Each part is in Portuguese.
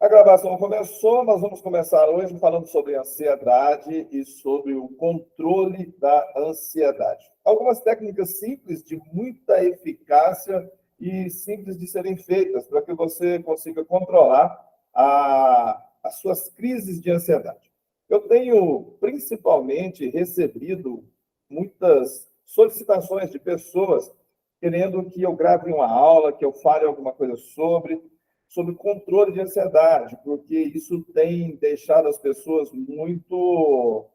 A gravação começou, nós vamos começar hoje falando sobre ansiedade e sobre o controle da ansiedade. Algumas técnicas simples de muita eficácia e simples de serem feitas para que você consiga controlar as suas crises de ansiedade. Eu tenho principalmente recebido muitas solicitações de pessoas querendo que eu grave uma aula, que eu fale alguma coisa sobre controle de ansiedade, porque isso tem deixado as pessoas muito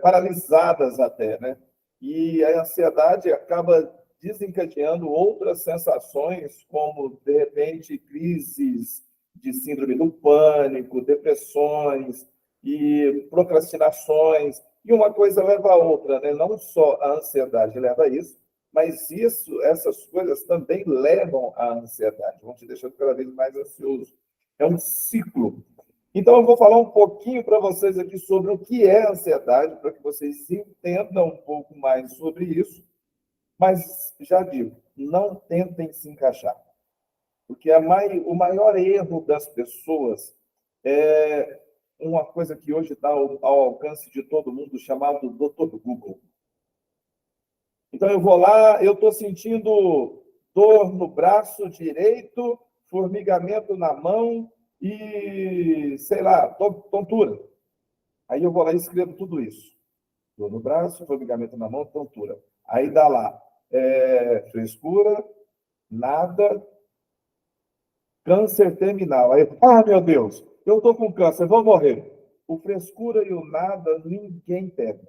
paralisadas até, né? E a ansiedade acaba desencadeando outras sensações, como, de repente, crises de síndrome do pânico, depressões e procrastinações, e uma coisa leva a outra, né? Não só a ansiedade leva a isso, mas essas coisas também levam à ansiedade, vão te deixando cada vez mais ansioso. É um ciclo. Então, eu vou falar um pouquinho para vocês aqui sobre o que é ansiedade, para que vocês entendam um pouco mais sobre isso. Mas, já digo, não tentem se encaixar. Porque o maior erro das pessoas é uma coisa que hoje está ao alcance de todo mundo, chamado Dr. Google. Então, eu vou lá, eu estou sentindo dor no braço direito, formigamento na mão e, sei lá, tontura. Aí eu vou lá e escrevo tudo isso. Dor no braço, formigamento na mão, tontura. Aí dá lá, frescura, nada, câncer terminal. Aí, meu Deus, eu estou com câncer, vou morrer. O frescura e o nada, ninguém pega.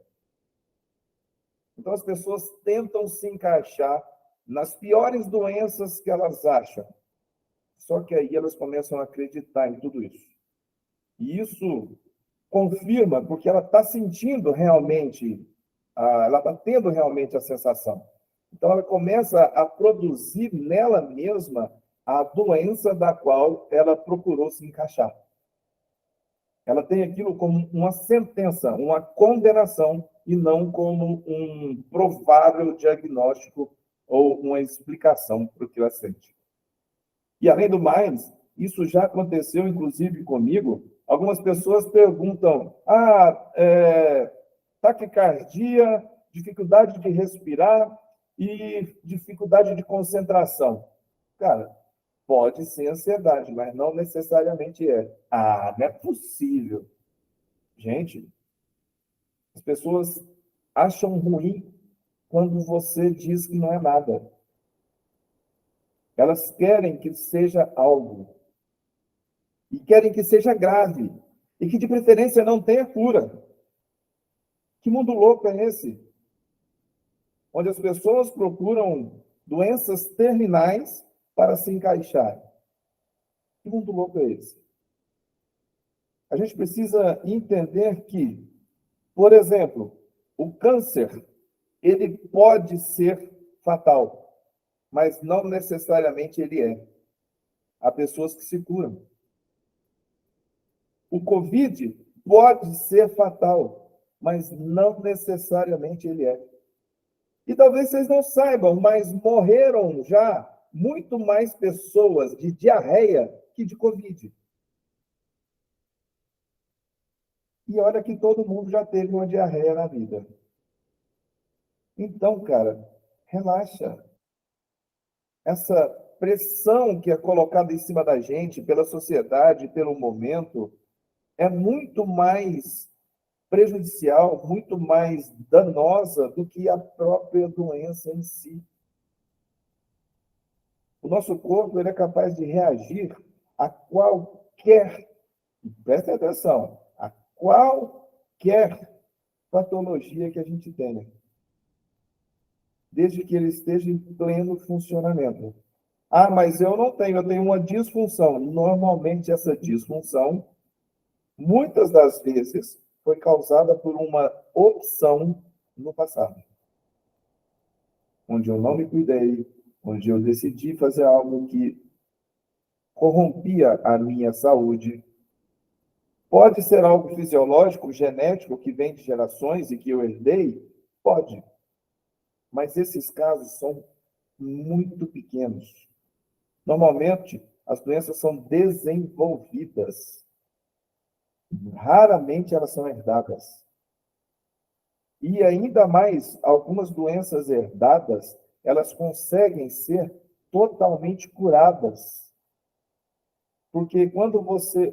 Então, as pessoas tentam se encaixar nas piores doenças que elas acham. Só que aí elas começam a acreditar em tudo isso. E isso confirma, porque ela está sentindo realmente, ela está tendo realmente a sensação. Então, ela começa a produzir nela mesma a doença da qual ela procurou se encaixar. Ela tem aquilo como uma sentença, uma condenação, e não como um provável diagnóstico ou uma explicação para o que ela sente. E, além do mais, isso já aconteceu, inclusive, comigo. Algumas pessoas perguntam, taquicardia, dificuldade de respirar e dificuldade de concentração. Cara, pode ser ansiedade, mas não necessariamente é. Não é possível. Gente, as pessoas acham ruim quando você diz que não é nada. Elas querem que seja algo. E querem que seja grave. E que, de preferência, não tenha cura. Que mundo louco é esse? Onde as pessoas procuram doenças terminais para se encaixar. Que mundo louco é esse? A gente precisa entender que, por exemplo, o câncer, ele pode ser fatal, mas não necessariamente ele é. Há pessoas que se curam. O Covid pode ser fatal, mas não necessariamente ele é. E talvez vocês não saibam, mas morreram já muito mais pessoas de diarreia que de Covid. E olha que todo mundo já teve uma diarreia na vida. Então, cara, relaxa. Essa pressão que é colocada em cima da gente pela sociedade, pelo momento, é muito mais prejudicial, muito mais danosa do que a própria doença em si. O nosso corpo ele é capaz de reagir a qualquer, preste atenção, a qualquer patologia que a gente tenha, desde que ele esteja em pleno funcionamento. Mas eu não tenho, eu tenho uma disfunção. Normalmente, essa disfunção, muitas das vezes, foi causada por uma opção no passado, onde eu não me cuidei, onde eu decidi fazer algo que corrompia a minha saúde. Pode ser algo fisiológico, genético, que vem de gerações e que eu herdei? Pode. Mas esses casos são muito pequenos. Normalmente, As doenças são desenvolvidas. Raramente elas são herdadas. E ainda mais, algumas doenças herdadas, elas conseguem ser totalmente curadas. Porque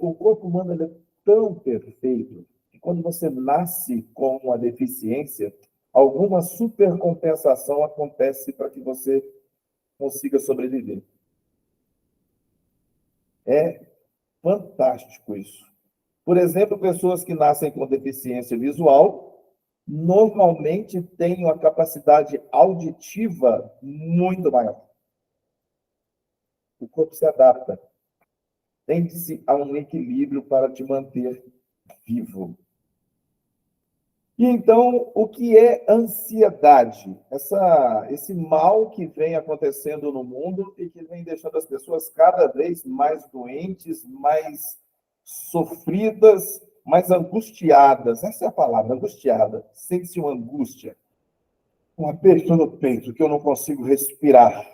o corpo humano ele é tão perfeito, que quando você nasce com uma deficiência, alguma supercompensação acontece para que você consiga sobreviver. É fantástico isso. Por exemplo, pessoas que nascem com deficiência visual, normalmente têm uma capacidade auditiva muito maior. O corpo se adapta. Tende-se a um equilíbrio para te manter vivo. E então, o que é ansiedade? Esse mal que vem acontecendo no mundo e que vem deixando as pessoas cada vez mais doentes, mais sofridas, mais angustiadas. Essa é a palavra, angustiada. Sente-se uma angústia, um aperto no peito, que eu não consigo respirar.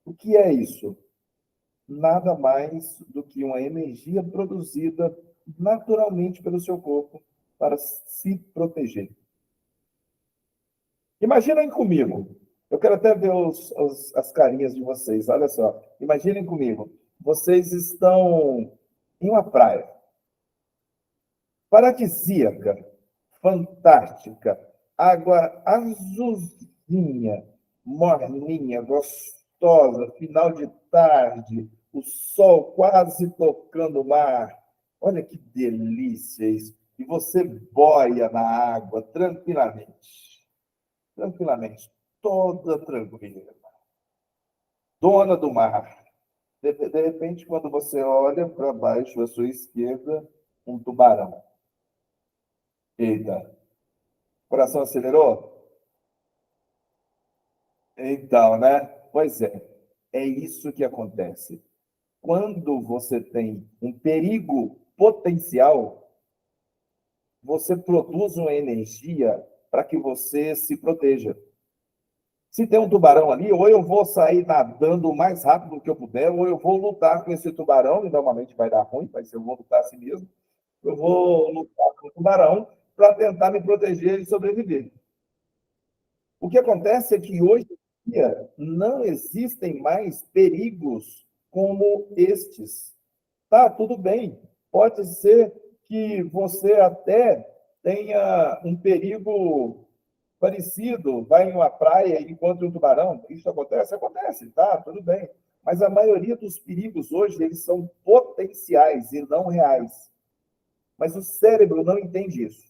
O que é isso? Nada mais do que uma energia produzida naturalmente pelo seu corpo para se proteger. Imaginem comigo, eu quero até ver as carinhas de vocês, olha só. Imaginem comigo, vocês estão em uma praia, paradisíaca, fantástica, água azulzinha, morninha, gostosa, final de tarde, o sol quase tocando o mar. Olha que delícia isso. E você boia na água tranquilamente, toda tranquila, dona do mar. De repente, quando você olha para baixo à sua esquerda, um tubarão. Eita, o coração acelerou? Então, né? Pois é isso que acontece. Quando você tem um perigo potencial, você produz uma energia para que você se proteja. Se tem um tubarão ali, ou eu vou sair nadando o mais rápido que eu puder, ou eu vou lutar com esse tubarão, e normalmente vai dar ruim, vai ser eu vou lutar assim mesmo. Eu vou lutar com o tubarão para tentar me proteger e sobreviver. O que acontece é que hoje em dia não existem mais perigos como estes. Tá, tudo bem. Pode ser que você até tenha um perigo parecido, vai em uma praia e encontra um tubarão. Isso acontece? Acontece, tá, tudo bem. Mas a maioria dos perigos hoje, eles são potenciais e não reais. Mas o cérebro não entende isso.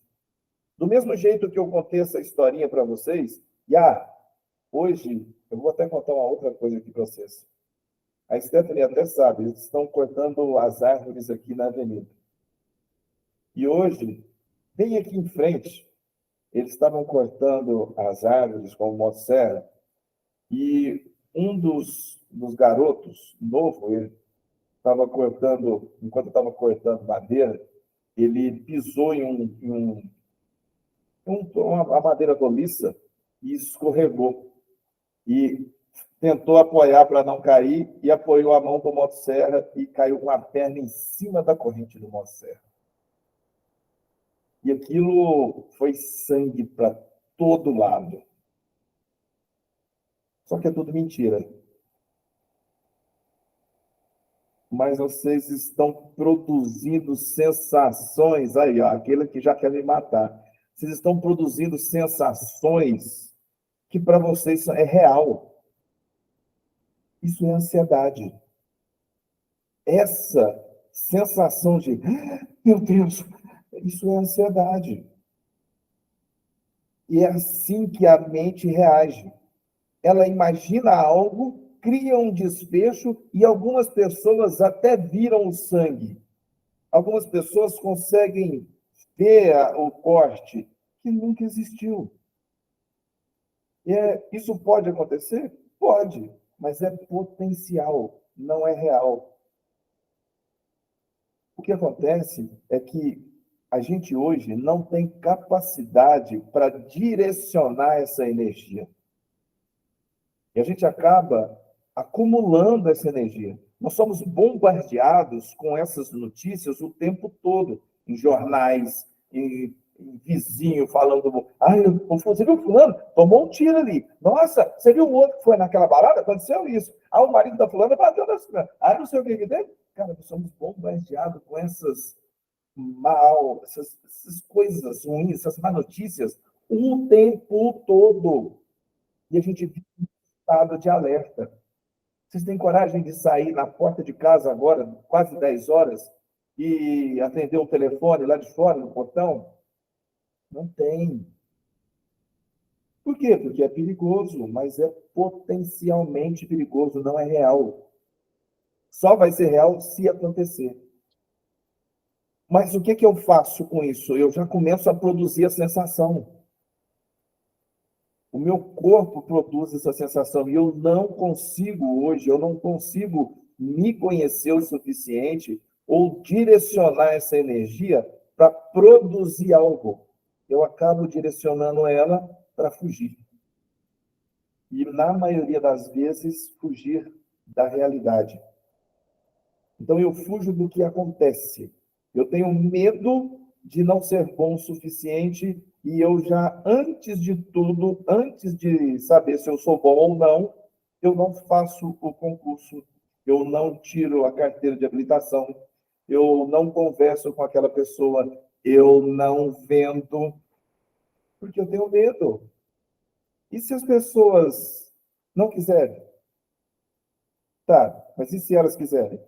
Do mesmo jeito que eu contei essa historinha para vocês, hoje eu vou até contar uma outra coisa aqui para vocês. A Stephanie até sabe, eles estão cortando as árvores aqui na avenida. E hoje, bem aqui em frente, eles estavam cortando as árvores com motosserra e um dos garotos, novo, ele estava cortando, enquanto estava cortando madeira, ele pisou uma madeira roliça e escorregou. E tentou apoiar para não cair e apoiou a mão com a motosserra e caiu com a perna em cima da corrente do motosserra. E aquilo foi sangue para todo lado. Só que é tudo mentira. Mas vocês estão produzindo sensações. Aí, ó, aquele que já quer me matar. Vocês estão produzindo sensações que para vocês é real. Isso é ansiedade. Essa sensação de, meu Deus, isso é ansiedade. E é assim que a mente reage. Ela imagina algo, cria um desfecho e algumas pessoas até viram o sangue. Algumas pessoas conseguem ver o corte que nunca existiu. Isso pode acontecer? Pode, mas é potencial, não é real. O que acontece é que a gente hoje não tem capacidade para direcionar essa energia. E a gente acaba acumulando essa energia. Nós somos bombardeados com essas notícias o tempo todo, em jornais, em vizinho falando, você viu fulano? Tomou um tiro ali. Nossa, você viu o outro que foi naquela balada? Aconteceu isso. O marido da fulana bateu na fulana. Não sei o que dele. Cara, nós somos bombardeados com essas essas coisas ruins, essas má notícias, o tempo todo. E a gente vive em estado de alerta. Vocês têm coragem de sair na porta de casa agora, quase 10 horas, e atender o telefone lá de fora, no portão? Não tem. Por quê? Porque é perigoso, mas é potencialmente perigoso, não é real. Só vai ser real se acontecer. Mas o que eu faço com isso? Eu já começo a produzir a sensação. O meu corpo produz essa sensação e eu não consigo hoje, eu não consigo me conhecer o suficiente ou direcionar essa energia para produzir algo. Eu acabo direcionando ela para fugir. E, na maioria das vezes, fugir da realidade. Então, eu fujo do que acontece. Eu tenho medo de não ser bom o suficiente e eu já, antes de tudo, antes de saber se eu sou bom ou não, eu não faço o concurso, eu não tiro a carteira de habilitação, eu não converso com aquela pessoa, eu não vendo, porque eu tenho medo. E se as pessoas não quiserem? Tá, mas e se elas quiserem?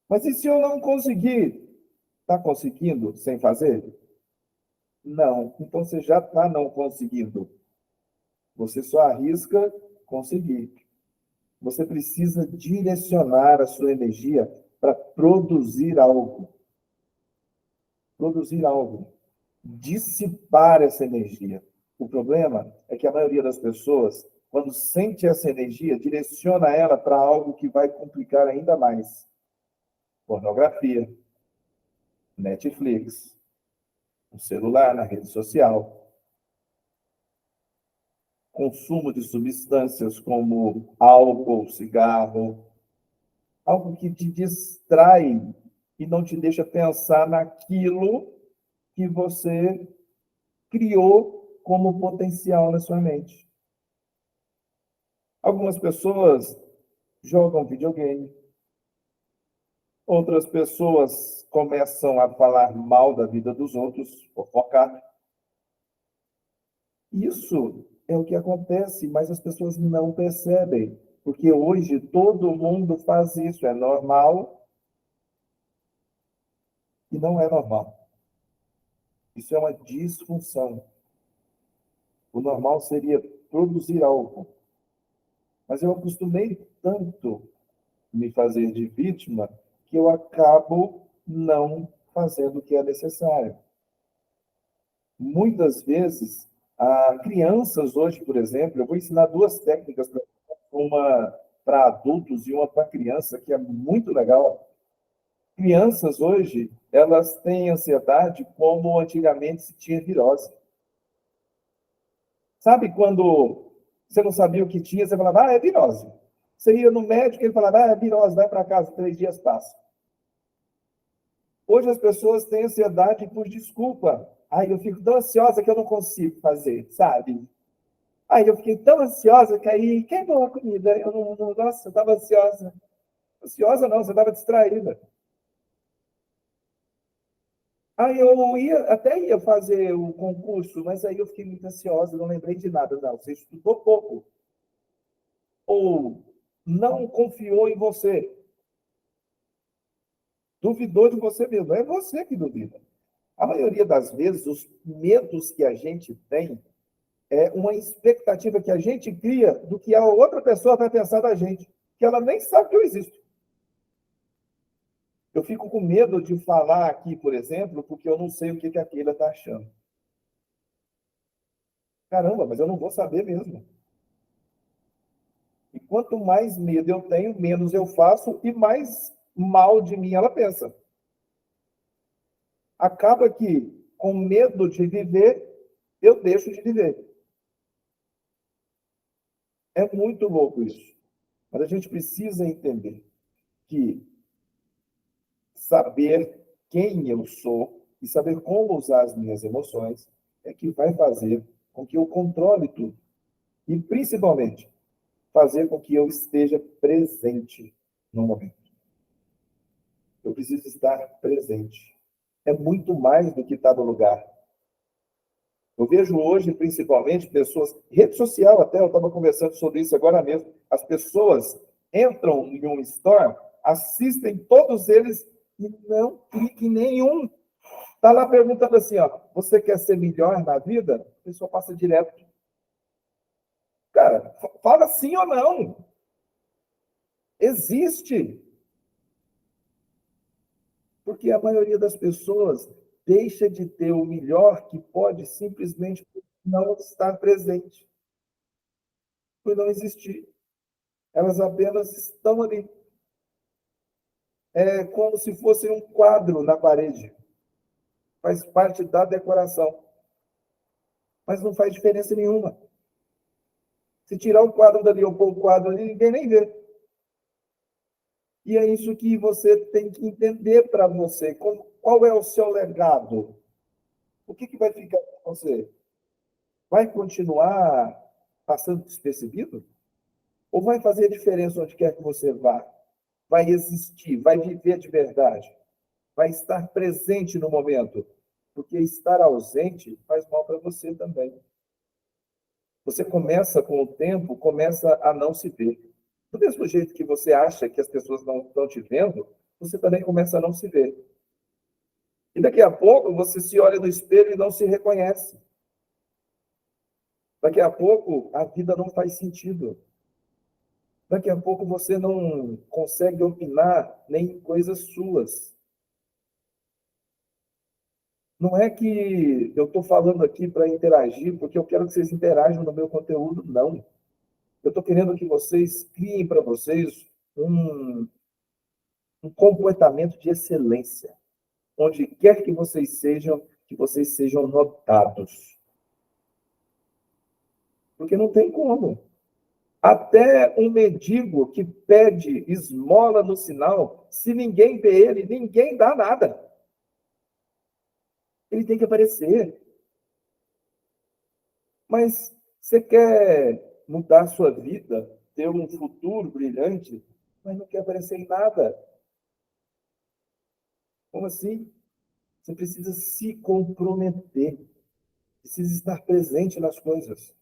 Mas e se eu não conseguir? Está conseguindo sem fazer? Não. Então você já está não conseguindo. Você só arrisca conseguir. Você precisa direcionar a sua energia para produzir algo. Produzir algo. Dissipar essa energia. O problema é que a maioria das pessoas, quando sente essa energia, direciona ela para algo que vai complicar ainda mais. Pornografia, Netflix, no celular, na rede social, consumo de substâncias como álcool, cigarro, algo que te distrai e não te deixa pensar naquilo que você criou como potencial na sua mente. Algumas pessoas jogam videogame, outras pessoas começam a falar mal da vida dos outros, fofocar. Isso é o que acontece, mas as pessoas não percebem, porque hoje todo mundo faz isso, é normal e não é normal. Isso é uma disfunção. O normal seria produzir algo. Mas eu acostumei tanto me fazer de vítima que eu acabo não fazendo o que é necessário. Muitas vezes, crianças hoje, por exemplo, eu vou ensinar duas técnicas, uma para adultos e uma para criança, que é muito legal. Crianças hoje, elas têm ansiedade como antigamente se tinha virose. Sabe quando você não sabia o que tinha, você falava, é virose. Você ia no médico, ele falava, é virose, vai para casa, 3 dias passa. Hoje as pessoas têm ansiedade por desculpa. Eu fico tão ansiosa que eu não consigo fazer, sabe? Eu fiquei tão ansiosa que aí queimou a comida. Nossa, eu estava ansiosa. Ansiosa não, você estava distraída. Eu até ia fazer o concurso, mas aí eu fiquei muito ansiosa, não lembrei de nada. Não, você estudou pouco. Ou não confiou em você. Duvidou de você mesmo. É você que duvida. A maioria das vezes, os medos que a gente tem é uma expectativa que a gente cria do que a outra pessoa vai pensar da gente, que ela nem sabe que eu existo. Eu fico com medo de falar aqui, por exemplo, porque eu não sei o que a Keila está achando. Caramba, mas eu não vou saber mesmo. E quanto mais medo eu tenho, menos eu faço e mais mal de mim ela pensa. Acaba que, com medo de viver, eu deixo de viver. É muito louco isso. Mas a gente precisa entender que saber quem eu sou e saber como usar as minhas emoções é que vai fazer com que eu controle tudo. E, principalmente, fazer com que eu esteja presente no momento. Eu preciso estar presente. É muito mais do que estar no lugar. Eu vejo hoje, principalmente, pessoas... Rede social até, eu estava conversando sobre isso agora mesmo. As pessoas entram em um store, assistem todos eles e não clique em nenhum. Está lá perguntando assim, ó, você quer ser melhor na vida? A pessoa passa direto. Cara, fala sim ou não. Existe. Porque a maioria das pessoas deixa de ter o melhor que pode simplesmente por não estar presente, por não existir. Elas apenas estão ali. É como se fosse um quadro na parede. Faz parte da decoração. Mas não faz diferença nenhuma. Se tirar o quadro dali ou pôr o quadro ali, ninguém nem vê. E é isso que você tem que entender para você. Qual é o seu legado? O que vai ficar com você? Vai continuar passando despercebido? Ou vai fazer a diferença onde quer que você vá? Vai existir, vai viver de verdade, vai estar presente no momento. Porque estar ausente faz mal para você também. Você começa, com o tempo, começa a não se ver. Do mesmo jeito que você acha que as pessoas não estão te vendo, você também começa a não se ver. E daqui a pouco você se olha no espelho e não se reconhece. Daqui a pouco a vida não faz sentido. Daqui a pouco você não consegue opinar nem em coisas suas. Não é que eu estou falando aqui para interagir, porque eu quero que vocês interajam no meu conteúdo, não. Eu estou querendo que vocês criem para vocês um comportamento de excelência. Onde quer que vocês sejam notados. Porque não tem como. Até um mendigo que pede esmola no sinal, se ninguém vê ele, ninguém dá nada. Ele tem que aparecer. Mas você quer mudar a sua vida, ter um futuro brilhante, mas não quer aparecer em nada. Como assim? Você precisa se comprometer, precisa estar presente nas coisas.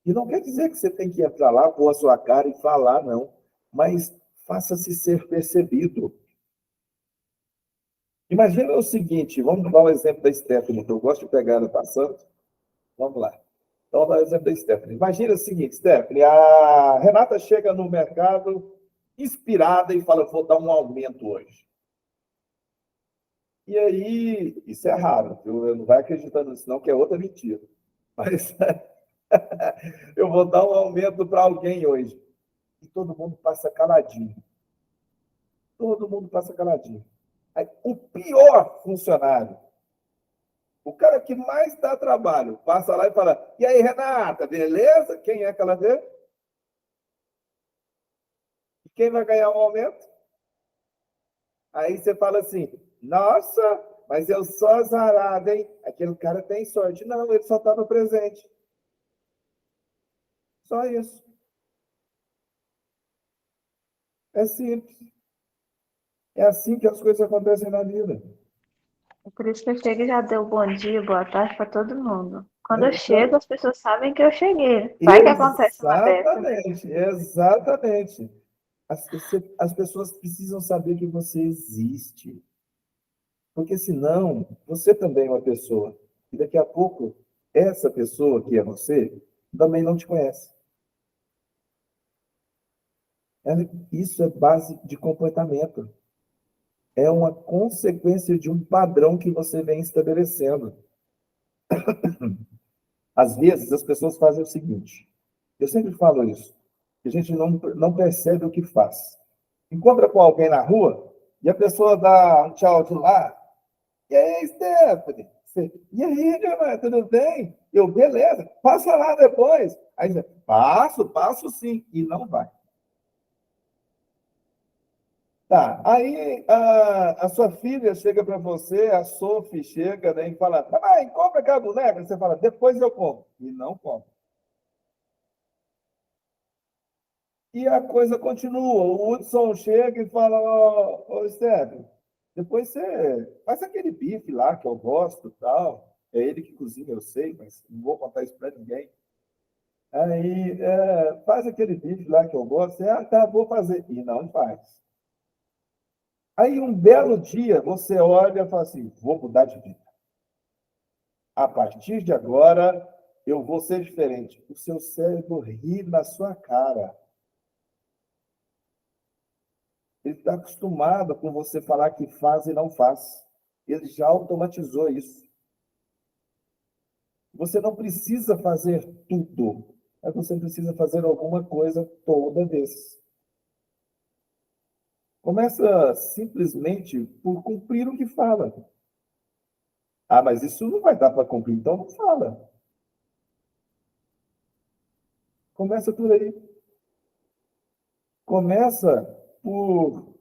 E não quer dizer que você tem que entrar lá, pôr a sua cara e falar, não. Mas faça-se ser percebido. Imagina o seguinte, vamos dar um exemplo da Stephanie, que eu gosto de pegar ela passando. Vamos lá. Então, vamos dar o exemplo da Stephanie. Imagina o seguinte, Stephanie, a Renata chega no mercado inspirada e fala, vou dar um aumento hoje. E aí, isso é raro, eu não vai acreditando nisso não, que é outra mentira. Mas eu vou dar um aumento para alguém hoje. E todo mundo passa caladinho. Todo mundo passa caladinho. Aí, o pior funcionário, o cara que mais dá trabalho, passa lá e fala, e aí, Renata, beleza? Quem é que ela vê? E quem vai ganhar o aumento? Aí você fala assim, nossa, mas eu sou azarado, hein? Aquele cara tem sorte. Não, ele só estava presente. Só isso. É simples. É assim que as coisas acontecem na vida. É por isso que eu chego e já dou bom dia, boa tarde para todo mundo. Quando eu chego, Então, as pessoas sabem que eu cheguei. Vai que acontece uma dessa, né? exatamente, exatamente. As pessoas precisam saber que você existe. Porque senão, você também é uma pessoa. E daqui a pouco, essa pessoa que é você também não te conhece. Isso é base de comportamento. É uma consequência de um padrão que você vem estabelecendo. Às vezes, as pessoas fazem o seguinte. Eu sempre falo isso. Que a gente não percebe o que faz. Encontra com alguém na rua e a pessoa dá um tchau de lá. E aí, Stephanie? E aí, Giovanna, tudo bem? Eu, beleza. Passa lá depois. Aí, passo sim. E não vai. Tá, aí a sua filha chega para você, a Sophie chega, né, e fala, pai, compra aquela boneca. Você fala, depois eu compro. E não compra. E a coisa continua. O Hudson chega e fala, ô Steph, depois você faz aquele bife lá que eu gosto, tal. É ele que cozinha, eu sei, mas não vou contar isso para ninguém. Aí, faz aquele bife lá que eu gosto. Você, tá, vou fazer. E não faz. Aí, um belo dia, você olha e fala assim, vou mudar de vida. A partir de agora, eu vou ser diferente. O seu cérebro ri na sua cara. Ele está acostumado com você falar que faz e não faz. Ele já automatizou isso. Você não precisa fazer tudo, mas você precisa fazer alguma coisa toda vez. Começa simplesmente por cumprir o que fala. Ah, mas isso não vai dar para cumprir, então não fala. Começa por aí. Começa por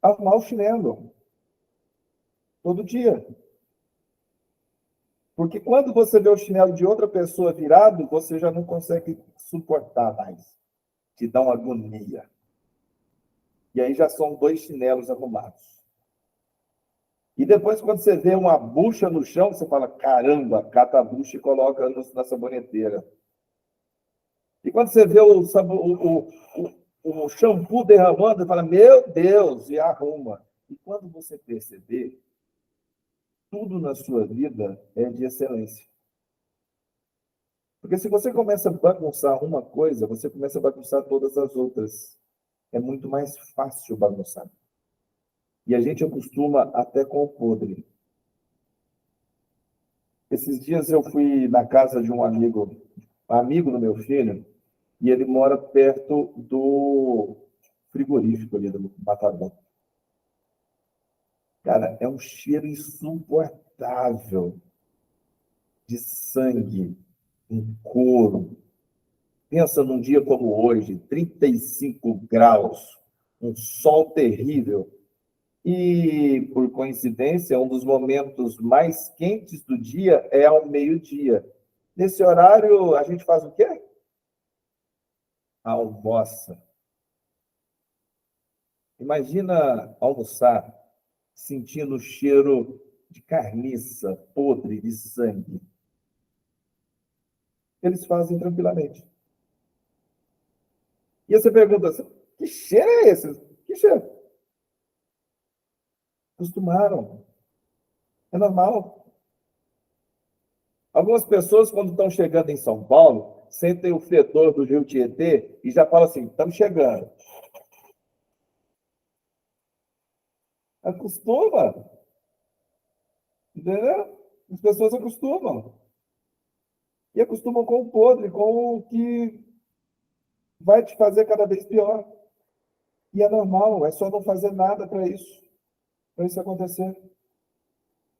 arrumar o chinelo todo dia. Porque quando você vê o chinelo de outra pessoa virado, você já não consegue suportar mais. Te dá uma agonia. E aí já são 2 chinelos arrumados. E depois, quando você vê uma bucha no chão, você fala, caramba, cata a bucha e coloca na saboneteira. E quando você vê o shampoo derramando, você fala, meu Deus, e arruma. E quando você perceber, tudo na sua vida é de excelência. Porque se você começa a bagunçar uma coisa, você começa a bagunçar todas as outras. É muito mais fácil bagunçar. E a gente acostuma até com o podre. Esses dias eu fui na casa de um amigo do meu filho, e ele mora perto do frigorífico ali do Matadão. Cara, é um cheiro insuportável de sangue, em couro. Pensa num dia como hoje, 35 graus, um sol terrível. E, por coincidência, um dos momentos mais quentes do dia é ao meio-dia. Nesse horário, a gente faz o quê? Almoça. Imagina almoçar sentindo o cheiro de carniça podre de sangue. Eles fazem tranquilamente. E você pergunta assim, que cheiro é esse? Que cheiro? Acostumaram. É normal. Algumas pessoas, quando estão chegando em São Paulo, sentem o fedor do Rio Tietê e já falam assim, estamos chegando. Acostuma. Entendeu? As pessoas acostumam. E acostumam com o podre, com o que vai te fazer cada vez pior. E é normal, é só não fazer nada para isso acontecer.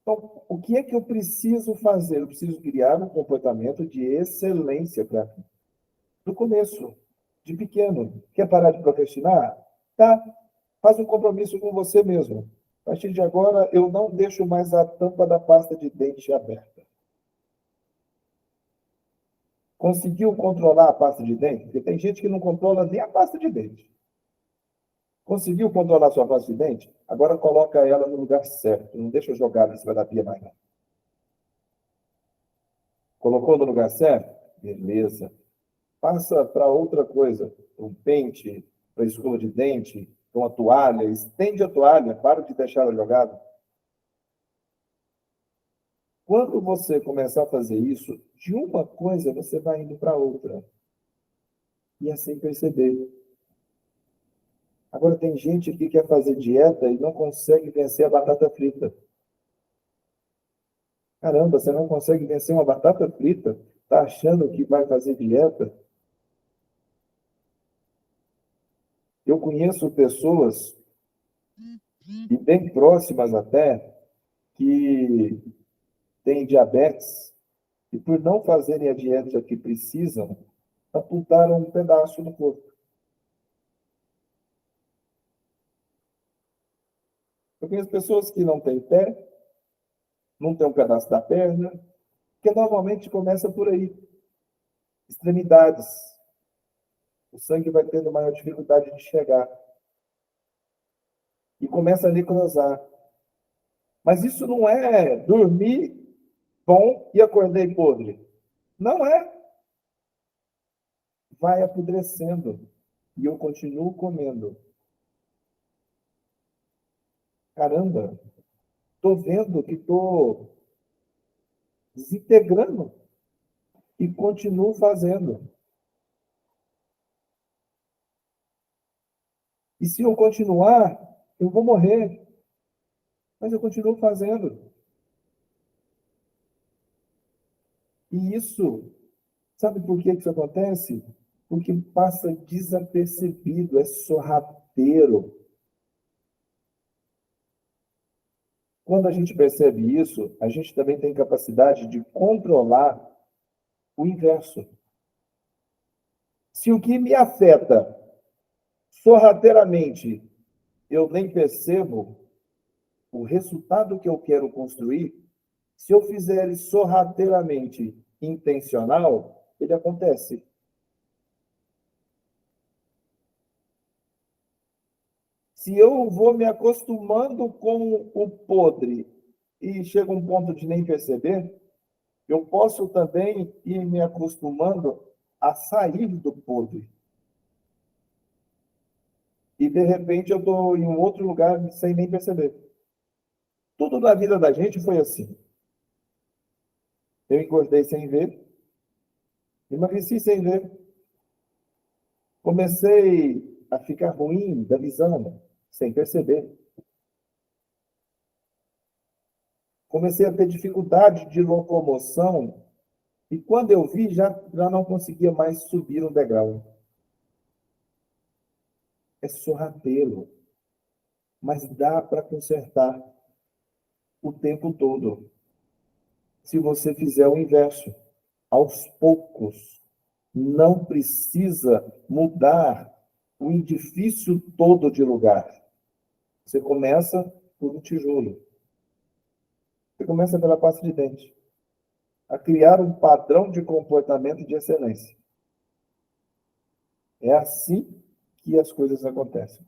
Então, o que é que eu preciso fazer? Eu preciso criar um comportamento de excelência para mim. No começo, de pequeno. Quer parar de procrastinar? Tá, faz um compromisso com você mesmo. A partir de agora, eu não deixo mais a tampa da pasta de dente aberta. Conseguiu controlar a pasta de dente? Porque tem gente que não controla nem a pasta de dente. Conseguiu controlar sua pasta de dente? Agora coloca ela no lugar certo. Não deixa jogada em cima da pia mais não. Colocou no lugar certo? Beleza. Passa para outra coisa. Um pente, para escova de dente, uma toalha. Estende a toalha, para de deixar ela jogada. Quando você começar a fazer isso, de uma coisa você vai indo para outra. E assim perceber. Agora, tem gente que quer fazer dieta e não consegue vencer a batata frita. Caramba, você não consegue vencer uma batata frita? Está achando que vai fazer dieta? Eu conheço pessoas, e bem próximas até, que têm diabetes e, por não fazerem a dieta que precisam, amputaram um pedaço do corpo. Eu conheço pessoas que não têm pé, não têm um pedaço da perna, que normalmente começa por aí. Extremidades. O sangue vai tendo maior dificuldade de chegar. E começa a necrosar. Mas isso não é dormir bom e acordei podre. Não é. Vai apodrecendo. E eu continuo comendo. Caramba, estou vendo que estou desintegrando e continuo fazendo. E se eu continuar, eu vou morrer. Mas eu continuo fazendo. E isso, sabe por que isso acontece? Porque passa desapercebido, é sorrateiro. Quando a gente percebe isso, a gente também tem capacidade de controlar o inverso. Se o que me afeta sorrateiramente eu nem percebo o resultado que eu quero construir, se eu fizer ele sorrateiramente intencional, ele acontece. Se eu vou me acostumando com o podre e chega um ponto de nem perceber, eu posso também ir me acostumando a sair do podre. E, de repente, eu estou em um outro lugar sem nem perceber. Tudo na vida da gente foi assim. Eu engordei sem ver, emagreci sem ver, comecei a ficar ruim da visão, sem perceber. Comecei a ter dificuldade de locomoção e quando eu vi, já não conseguia mais subir um degrau. É sorrateiro, mas dá para consertar o tempo todo. Se você fizer o inverso, aos poucos, não precisa mudar o edifício todo de lugar. Você começa por um tijolo. Você começa pela pasta de dente. A criar um padrão de comportamento de excelência. É assim que as coisas acontecem.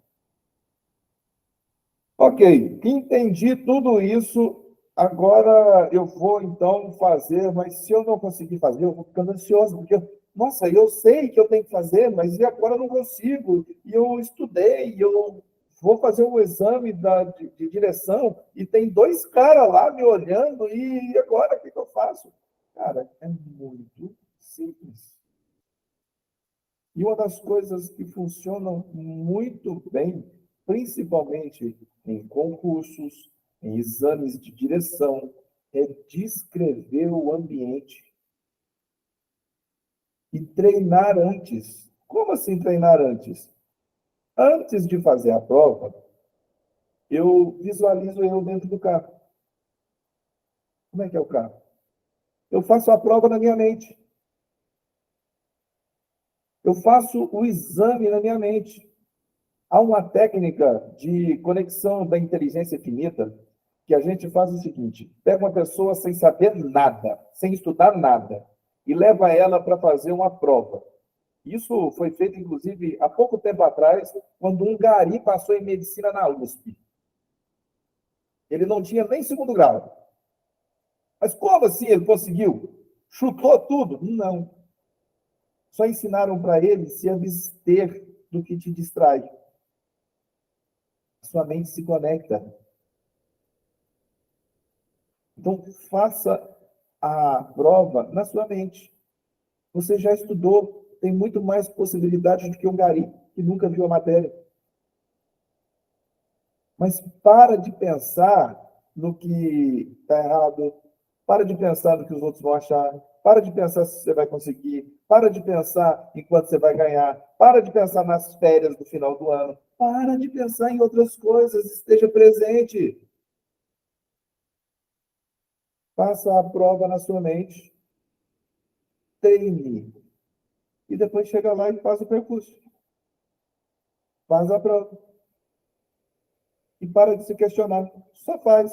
Ok, entendi tudo isso. Agora eu vou então fazer, mas se eu não conseguir fazer, eu vou ficando ansioso, porque, nossa, eu sei que eu tenho que fazer, mas e agora eu não consigo? E eu estudei, eu vou fazer um exame de direção e tem dois caras lá me olhando, e agora o que eu faço? Cara, é muito simples. E uma das coisas que funcionam muito bem, principalmente em concursos, em exames de direção, é descrever o ambiente e treinar antes. Como assim treinar antes? Antes de fazer a prova, eu visualizo eu dentro do carro. Como é que é o carro? Eu faço a prova na minha mente. Eu faço o exame na minha mente. Há uma técnica de conexão da inteligência infinita que a gente faz o seguinte: pega uma pessoa sem saber nada, sem estudar nada, e leva ela para fazer uma prova. Isso foi feito, inclusive, há pouco tempo atrás, quando um gari passou em medicina na USP. Ele não tinha nem segundo grau. Mas como assim ele conseguiu? Chutou tudo? Não. Só ensinaram para ele se abster do que te distrai. Sua mente se conecta. Então, faça a prova na sua mente. Você já estudou, tem muito mais possibilidades do que um gari que nunca viu a matéria. Mas para de pensar no que está errado, para de pensar no que os outros vão achar, para de pensar se você vai conseguir, para de pensar em quanto você vai ganhar, para de pensar nas férias do final do ano, para de pensar em outras coisas, esteja presente. Faça a prova na sua mente, treine, e depois chega lá e faz o percurso. Faz a prova. E para de se questionar. Só faz.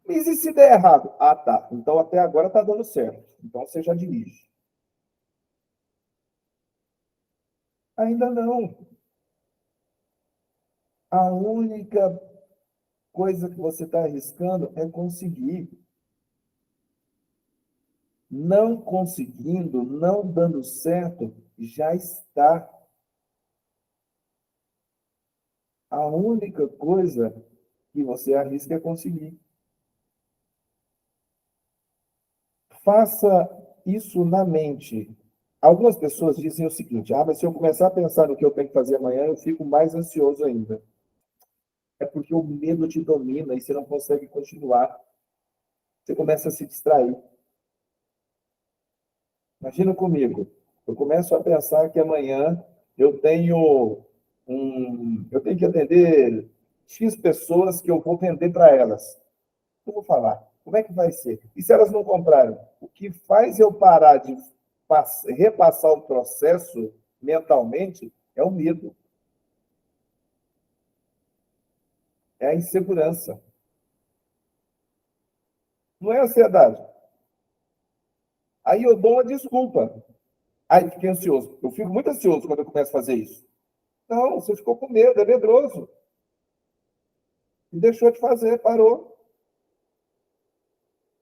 Mas e se der errado? Ah, tá. Então até agora está dando certo. Então você já dirige. Ainda não. A única coisa que você está arriscando é conseguir. Não conseguindo, não dando certo, já está. A única coisa que você arrisca é conseguir. Faça isso na mente. Algumas pessoas dizem o seguinte: ah, mas se eu começar a pensar no que eu tenho que fazer amanhã, eu fico mais ansioso ainda. É porque o medo te domina e você não consegue continuar. Você começa a se distrair. Imagina comigo. Eu começo a pensar que amanhã eu tenho que atender X pessoas que eu vou vender para elas. Eu vou falar. Como é que vai ser? E se elas não comprarem? O que faz eu parar de repassar o processo mentalmente é o medo, é a insegurança. Não é a ansiedade. Aí eu dou uma desculpa. Aí fiquei ansioso. Eu fico muito ansioso quando eu começo a fazer isso. Não, você ficou com medo, é medroso. E deixou de fazer, parou.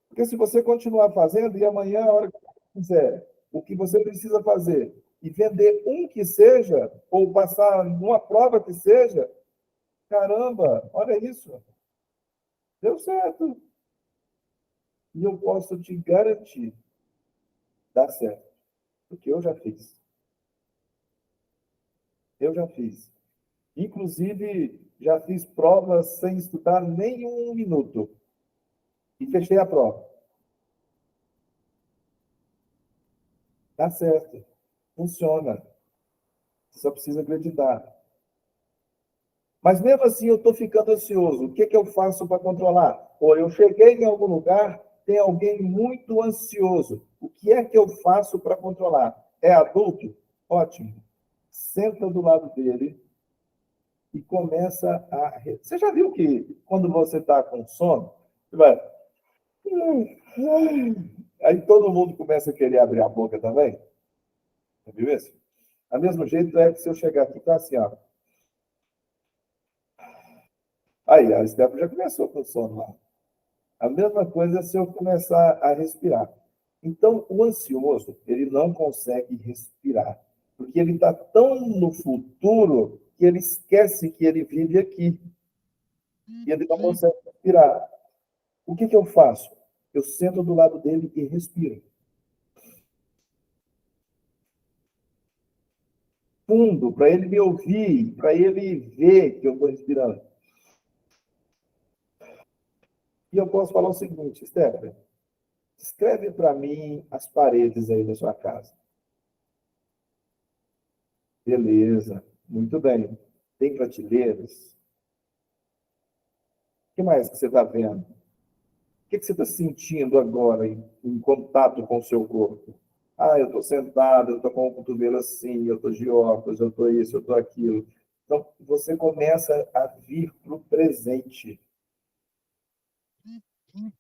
Porque se você continuar fazendo, e amanhã, a hora que você fizer o que você precisa fazer, e vender um que seja, ou passar numa prova que seja, caramba, olha isso, deu certo. E eu posso te garantir, dá certo. Porque eu já fiz. Eu já fiz. Inclusive, já fiz provas sem estudar nem um minuto. E fechei a prova. Dá certo. Funciona. Você só precisa acreditar. Mas mesmo assim eu estou ficando ansioso. O que, que eu faço para controlar? Pô, eu cheguei em algum lugar, tem alguém muito ansioso. O que é que eu faço para controlar? É adulto? Ótimo. Senta do lado dele e começa a. Você já viu que quando você está com sono, você vai. Aí todo mundo começa a querer abrir a boca também? Já viu isso? Do mesmo jeito é que se eu chegar aqui, tá assim, ó. Aí, a Stephanie já começou com o sono lá. A mesma coisa se eu começar a respirar. Então, o ansioso, ele não consegue respirar, porque ele está tão no futuro que ele esquece que ele vive aqui. E ele não consegue respirar. O que, que eu faço? Eu sento do lado dele e respiro. Fundo, para ele me ouvir, para ele ver que eu estou respirando. E eu posso falar o seguinte: Stephanie, escreve para mim as paredes aí da sua casa. Beleza, muito bem. Tem prateleiras? O que mais que você está vendo? O que você está sentindo agora em contato com o seu corpo? Ah, eu estou sentado, eu estou com o cotovelo assim, eu estou de óculos, eu estou isso, eu estou aquilo. Então, você começa a vir para o presente.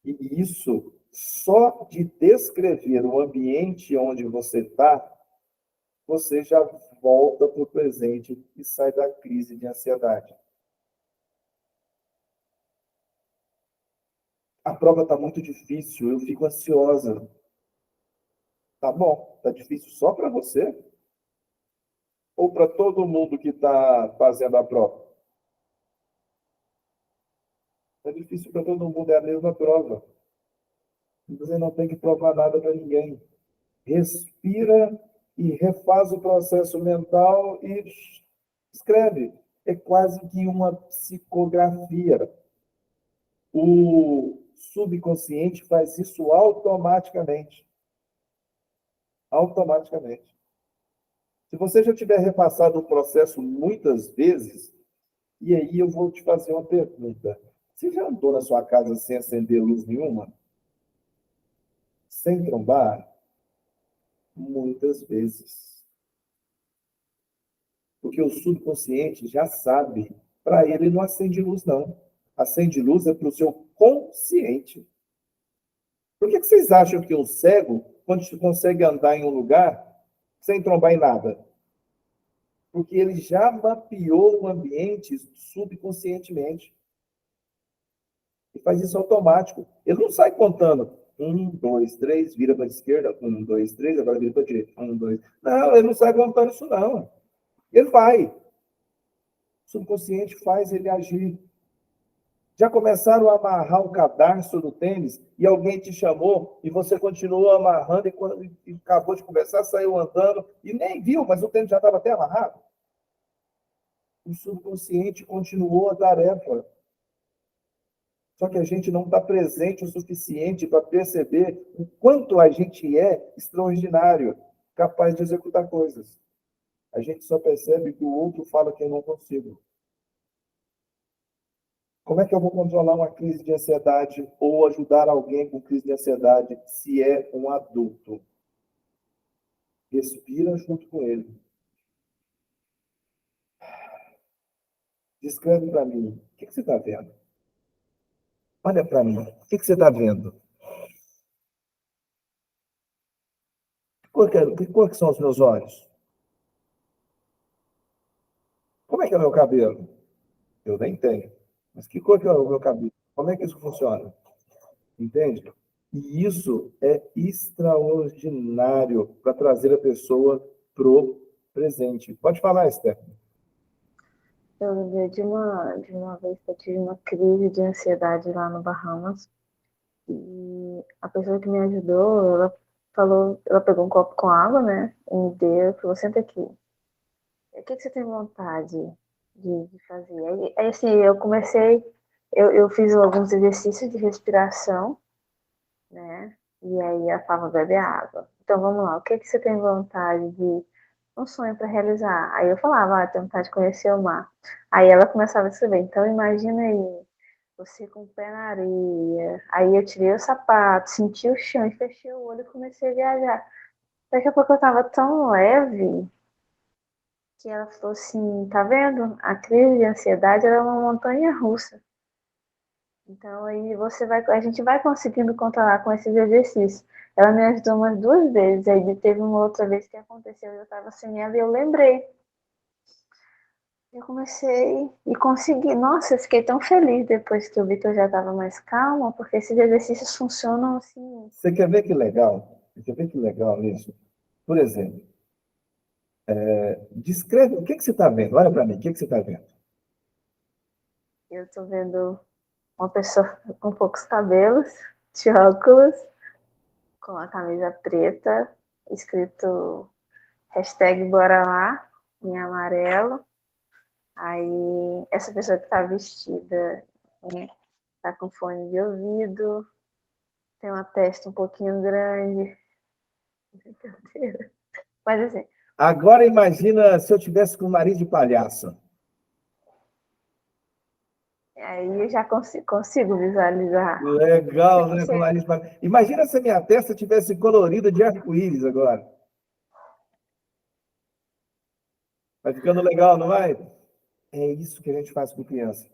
E isso, só de descrever o ambiente onde você está, você já volta para o presente e sai da crise de ansiedade. A prova está muito difícil, eu fico ansiosa. Tá bom, está difícil só para você? Ou para todo mundo que está fazendo a prova? Está difícil para todo mundo, é a mesma prova. Você não tem que provar nada para ninguém. Respira e refaz o processo mental e escreve. É quase que uma psicografia. O subconsciente faz isso automaticamente. Automaticamente. Se você já tiver repassado o processo muitas vezes, e aí eu vou te fazer uma pergunta. Você já andou na sua casa sem acender luz nenhuma? Sem trombar? Muitas vezes. Porque o subconsciente já sabe, para ele não acende luz, não. acende luz é para o seu consciente. Por que vocês acham que um cego, quando consegue andar em um lugar, sem trombar em nada? Porque ele já mapeou o ambiente subconscientemente. E faz isso automático. Ele não sai contando. 1, 2, 3, vira para a esquerda. 1, 2, 3, agora vira para a direita. 1, 2. Não, ele não sai contando isso, não. Ele vai. O subconsciente faz ele agir. Já começaram a amarrar o cadarço do tênis e alguém te chamou e você continuou amarrando e acabou de conversar, saiu andando e nem viu, mas o tênis já estava até amarrado. O subconsciente continuou a tarefa. Só que a gente não está presente o suficiente para perceber o quanto a gente é extraordinário, capaz de executar coisas. A gente só percebe que o outro fala que eu não consigo. Como é que eu vou controlar uma crise de ansiedade ou ajudar alguém com crise de ansiedade se é um adulto? Respira junto com ele. Descreve para mim. O que você está vendo? Olha para mim. O que você está vendo? Que cor que são os meus olhos? Como é que é o meu cabelo? Eu nem tenho. Mas que cor que é o meu cabelo? Como é que isso funciona? Entende? E isso é extraordinário para trazer a pessoa pro presente. Pode falar, Esther. Eu lembrei de uma vez que eu tive uma crise de ansiedade lá no Bahamas. E a pessoa que me ajudou, ela pegou um copo com água, né? E me deu, falou, senta aqui. O que você tem vontade de fazer? Aí, assim, eu fiz alguns exercícios de respiração, né? E aí ela falava, bebe água. Então vamos lá, o que você tem vontade de um sonho para realizar? Aí eu falava, tenho vontade de conhecer o mar. Aí ela começava a escrever, então imagina aí, você com o pé na areia. Aí eu tirei o sapato, senti o chão, fechei o olho e comecei a viajar. Daqui a pouco eu tava tão leve que ela falou assim, tá vendo? A crise de ansiedade era uma montanha russa. Então aí a gente vai conseguindo controlar com esses exercícios. Ela me ajudou umas 2 vezes, aí teve uma outra vez que aconteceu, eu tava sem ela e eu lembrei. Eu comecei e consegui. Nossa, eu fiquei tão feliz depois que eu vi que eu já estava mais calma, porque esses exercícios funcionam assim. Você quer ver que legal? Você quer ver que legal isso? Por exemplo, descreve o que você está vendo. Olha para mim, o que você está vendo? Eu estou vendo uma pessoa com poucos cabelos, de óculos, com a camisa preta, escrito hashtag Bora Lá, em amarelo. Aí, essa pessoa que está vestida, né, tá com fone de ouvido, tem uma testa um pouquinho grande. Brincadeira. Mas assim, Agora imagina se eu tivesse com o nariz de palhaço. aí eu já consigo visualizar. Legal, né? Com o Você, nariz de palhaço. Imagina se a minha testa tivesse colorida de arco-íris agora. Vai ficando legal, não vai? É isso que a gente faz com criança.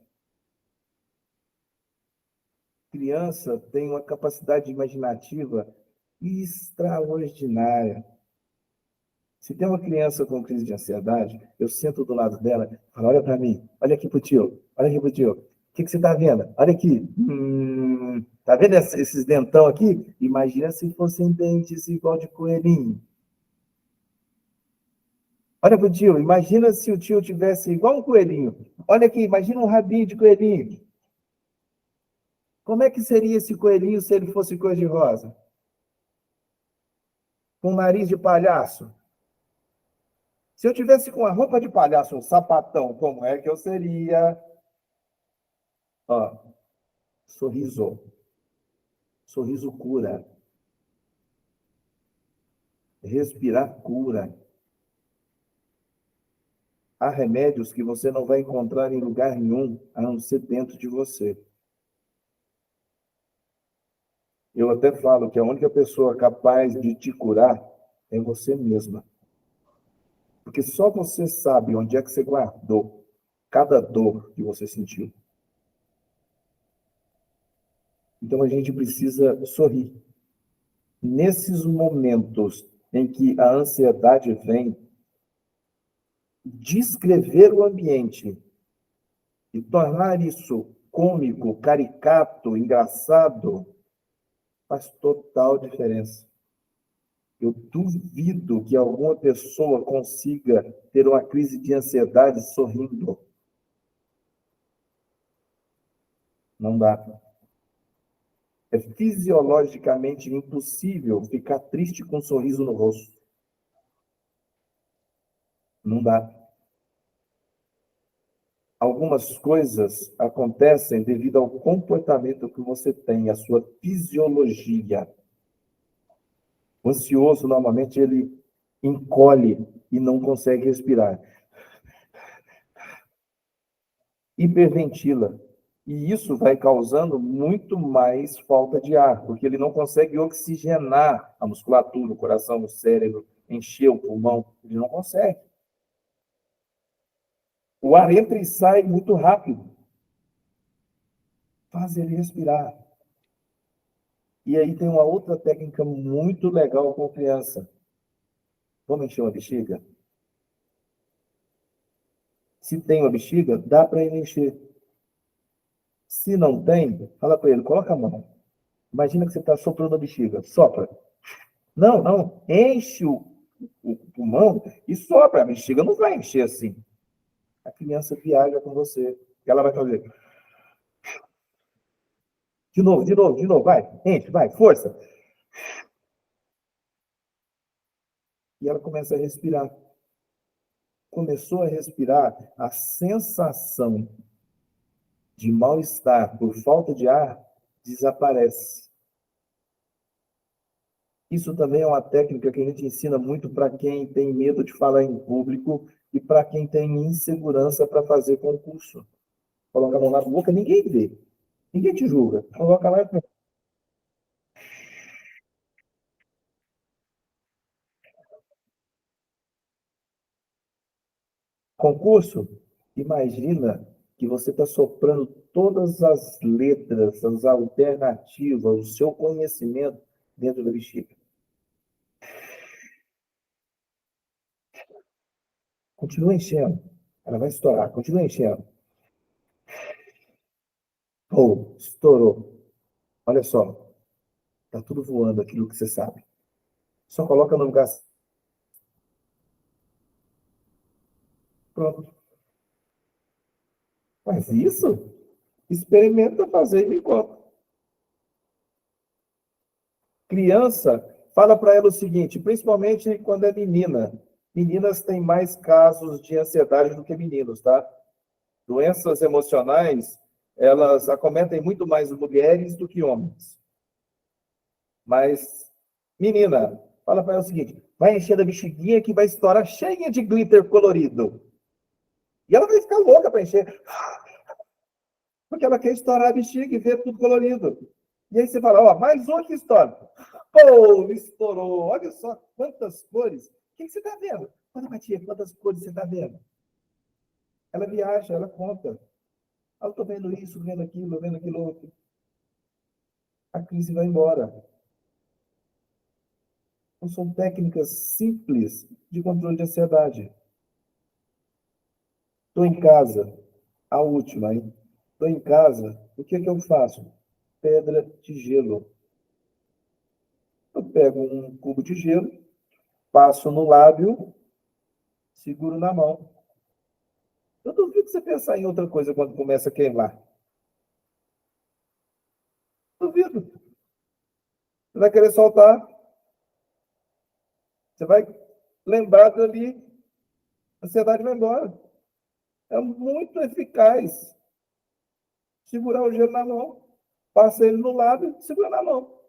Criança tem uma capacidade imaginativa extraordinária. Se tem uma criança com crise de ansiedade, eu sento do lado dela e falo, olha para mim, olha aqui pro tio, olha aqui pro tio. O que você está vendo? Olha aqui. Tá vendo esses dentão aqui? Imagina se fossem dentes igual de coelhinho. Olha pro tio, imagina se o tio tivesse igual um coelhinho. Olha aqui, imagina um rabinho de coelhinho. Como é que seria esse coelhinho se ele fosse cor-de-rosa? Com nariz de palhaço? Se eu tivesse com a roupa de palhaço, um sapatão, como é que eu seria? Ó, sorriso. Sorriso cura. Respirar cura. Há remédios que você não vai encontrar em lugar nenhum, a não ser dentro de você. Eu até falo que a única pessoa capaz de te curar é você mesma. Porque só você sabe onde é que você guardou cada dor que você sentiu. Então, a gente precisa sorrir. Nesses momentos em que a ansiedade vem, descrever o ambiente e tornar isso cômico, caricato, engraçado, faz total diferença. Eu duvido que alguma pessoa consiga ter uma crise de ansiedade sorrindo. Não dá. É fisiologicamente impossível ficar triste com um sorriso no rosto. Não dá. Algumas coisas acontecem devido ao comportamento que você tem, a sua fisiologia. O ansioso, normalmente, ele encolhe e não consegue respirar. Hiperventila. E isso vai causando muito mais falta de ar, porque ele não consegue oxigenar a musculatura, o coração, o cérebro, encher o pulmão. Ele não consegue. O ar entra e sai muito rápido. Faz ele respirar. E aí tem uma outra técnica muito legal com criança. Vamos encher uma bexiga? Se tem uma bexiga, dá para ele encher. Se não tem, fala para ele, coloca a mão. Imagina que você está soprando a bexiga. Sopra. Não, não. Enche o pulmão e sopra. A bexiga não vai encher assim. A criança viaja com você. Ela vai fazer. De novo, de novo, de novo. Vai, enche, vai, força. E ela começa a respirar. Começou a respirar, a sensação de mal-estar por falta de ar desaparece. Isso também é uma técnica que a gente ensina muito para quem tem medo de falar em público e para quem tem insegurança para fazer concurso. Coloca a mão na boca, ninguém vê. Ninguém te julga. Coloca lá e concurso, imagina que você está soprando todas as letras, as alternativas, o seu conhecimento dentro da bexiga. Continua enchendo. Ela vai estourar. Continua enchendo. Ou, estourou. Olha só. Está tudo voando aquilo que você sabe. Só coloca no lugar. Pronto. Faz isso? Experimenta fazer e me conta. Criança, fala para ela o seguinte, principalmente quando é menina. Meninas têm mais casos de ansiedade do que meninos, tá? Doenças emocionais, elas acometem muito mais mulheres do que homens. Mas, menina, fala para ela o seguinte, vai encher a bexiguinha que vai estourar cheia de glitter colorido. E ela vai ficar louca para encher. Porque ela quer estourar a bexiga e ver tudo colorido. E aí você fala, ó, mais um que estoura. Pô, estourou. Olha só quantas cores. O que você está vendo? Olha, Matia, quantas cores você está vendo? Ela viaja, ela conta. Ah, eu estou vendo isso, vendo aquilo outro. A crise vai embora. Então, são técnicas simples de controle de ansiedade. Estou em casa. A última, hein? Estou em casa. O que é que eu faço? Pedra de gelo. Eu pego um cubo de gelo, passo no lábio, seguro na mão. Eu duvido você pensar em outra coisa quando começa a queimar. Duvido. Você vai querer soltar. Você vai lembrar dali. A ansiedade vai embora. É muito eficaz. Segurar o gelo na mão. Passa ele no lábio, segura na mão.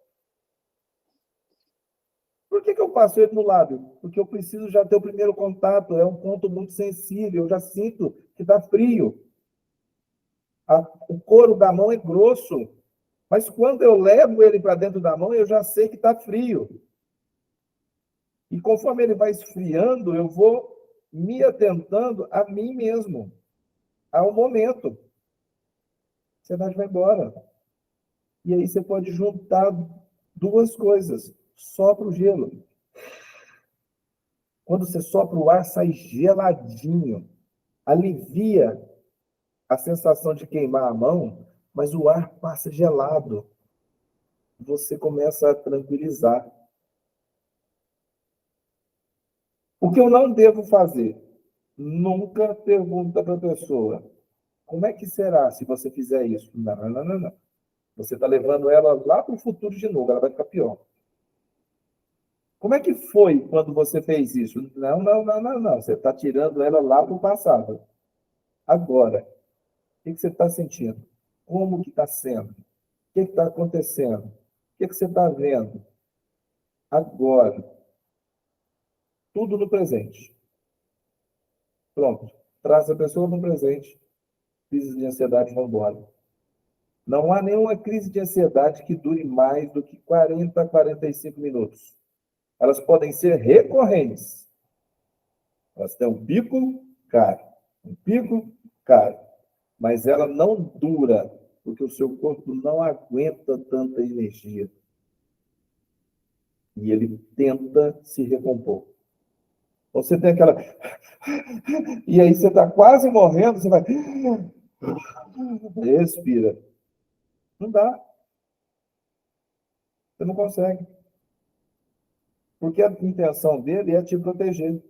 Por que eu passo ele no lábio? Porque eu preciso já ter o primeiro contato. É um ponto muito sensível. Eu já sinto que está frio. O couro da mão é grosso. Mas quando eu levo ele para dentro da mão, eu já sei que está frio. E conforme ele vai esfriando, eu vou me atentando a mim mesmo, ao momento. A ansiedade vai embora. E aí você pode juntar duas coisas. Sopra o gelo. Quando você sopra o ar, sai geladinho. Alivia a sensação de queimar a mão, mas o ar passa gelado. Você começa a tranquilizar. O que eu não devo fazer? Nunca pergunta para a pessoa, como é que será se você fizer isso? Não, não, não, não, não. Você está levando ela lá para o futuro de novo, ela vai ficar pior. Como é que foi quando você fez isso? Não, não, não, não, não. Você está tirando ela lá para o passado. Agora, o que você está sentindo? Como que está sendo? O que está acontecendo? O que você está vendo? Agora. Tudo no presente. Pronto. Traz a pessoa no presente. Crises de ansiedade vão embora. Não há nenhuma crise de ansiedade que dure mais do que 40 a 45 minutos. Elas podem ser recorrentes. Elas têm um pico, cai. Um pico, cai. Mas ela não dura, porque o seu corpo não aguenta tanta energia. E ele tenta se recompor. Você tem aquela. E aí você está quase morrendo, você vai. Respira. Não dá. Você não consegue. Porque a intenção dele é te proteger.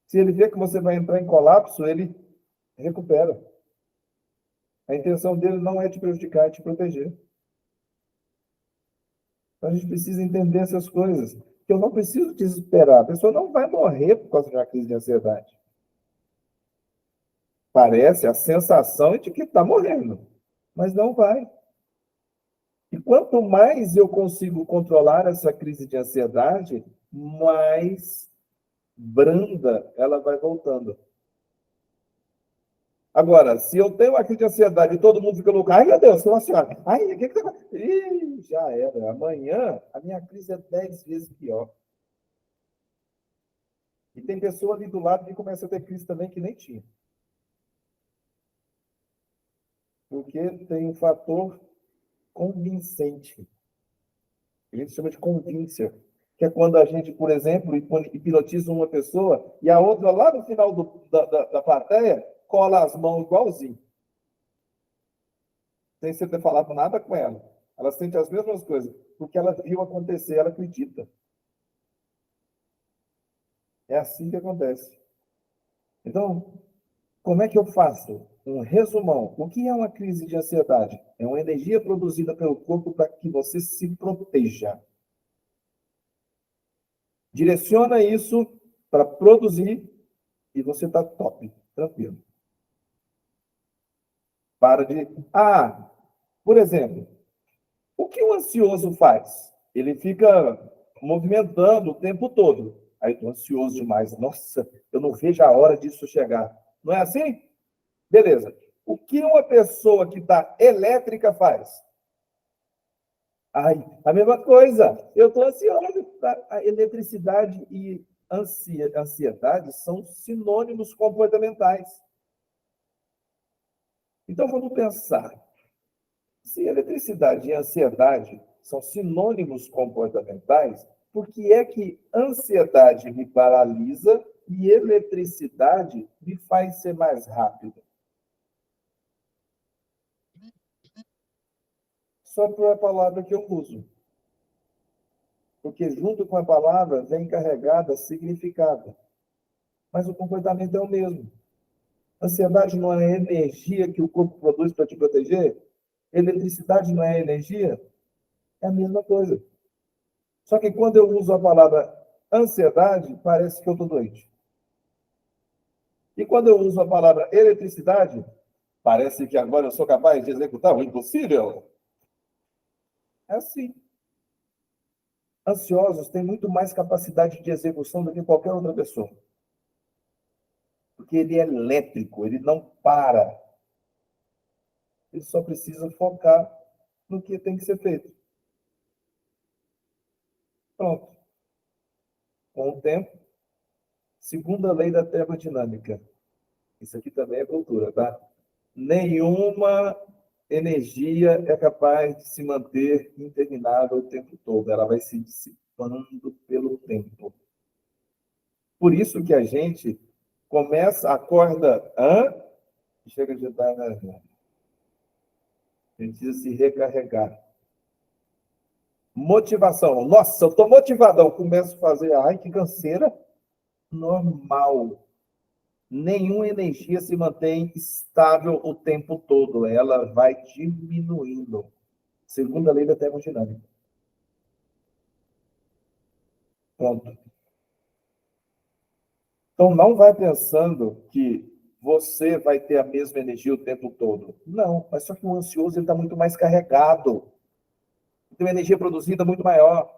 Se ele vê que você vai entrar em colapso, ele recupera. A intenção dele não é te prejudicar, é te proteger. Então a gente precisa entender essas coisas. Que eu não preciso desesperar. A pessoa não vai morrer por causa de uma crise de ansiedade. Parece a sensação de que está morrendo, mas não vai. E quanto mais eu consigo controlar essa crise de ansiedade, mais branda ela vai voltando. Agora, se eu tenho uma crise de ansiedade e todo mundo fica louco, ai meu Deus, uma senhora, ai, o que está acontecendo? Ih, já era. Amanhã a minha crise é 10 vezes pior. E tem pessoa ali do lado que começa a ter crise também que nem tinha. Porque tem um fator convincente. A gente chama de convincer, que é quando a gente, por exemplo, hipnotiza uma pessoa e a outra lá no final da plateia cola as mãos igualzinho, sem você ter falado nada com ela. Ela sente as mesmas coisas, porque ela viu acontecer, ela acredita. É assim que acontece. Então, como é que eu faço? Um resumão. O que é uma crise de ansiedade? É uma energia produzida pelo corpo para que você se proteja. Direciona isso para produzir e você está top, tranquilo. Para de. Ah, por exemplo, o que o ansioso faz? Ele fica movimentando o tempo todo. Aí estou ansioso demais. Nossa, eu não vejo a hora disso chegar. Não é assim? Beleza. O que uma pessoa que está elétrica faz? Ai, a mesma coisa. Eu estou ansioso. A eletricidade e ansiedade são sinônimos comportamentais. Então, vamos pensar. Se eletricidade e ansiedade são sinônimos comportamentais, por que é que ansiedade me paralisa e eletricidade me faz ser mais rápido? Só por a palavra que eu uso. Porque junto com a palavra vem carregada significado. Mas o comportamento é o mesmo. Ansiedade não é energia que o corpo produz para te proteger? Eletricidade não é energia? É a mesma coisa. Só que quando eu uso a palavra ansiedade, parece que eu estou doente. E quando eu uso a palavra eletricidade, parece que agora eu sou capaz de executar o impossível. É assim. Ansiosos têm muito mais capacidade de execução do que qualquer outra pessoa. Porque ele é elétrico, ele não para. Ele só precisa focar no que tem que ser feito. Pronto. Com o tempo, segunda lei da termodinâmica. Isso aqui também é cultura, tá? Nenhuma energia é capaz de se manter interminável o tempo todo, ela vai se dissipando pelo tempo. Por isso que a gente acorda, chega de dar energia. A gente precisa se recarregar. Motivação. Nossa, eu estou motivadão, começo a fazer, ai, que canseira. Normal. Nenhuma energia se mantém estável o tempo todo, ela vai diminuindo, segundo a lei da termodinâmica. Ponto. Então, não vai pensando que você vai ter a mesma energia o tempo todo. Não, mas só que o ansioso está muito mais carregado. Tem uma energia produzida muito maior.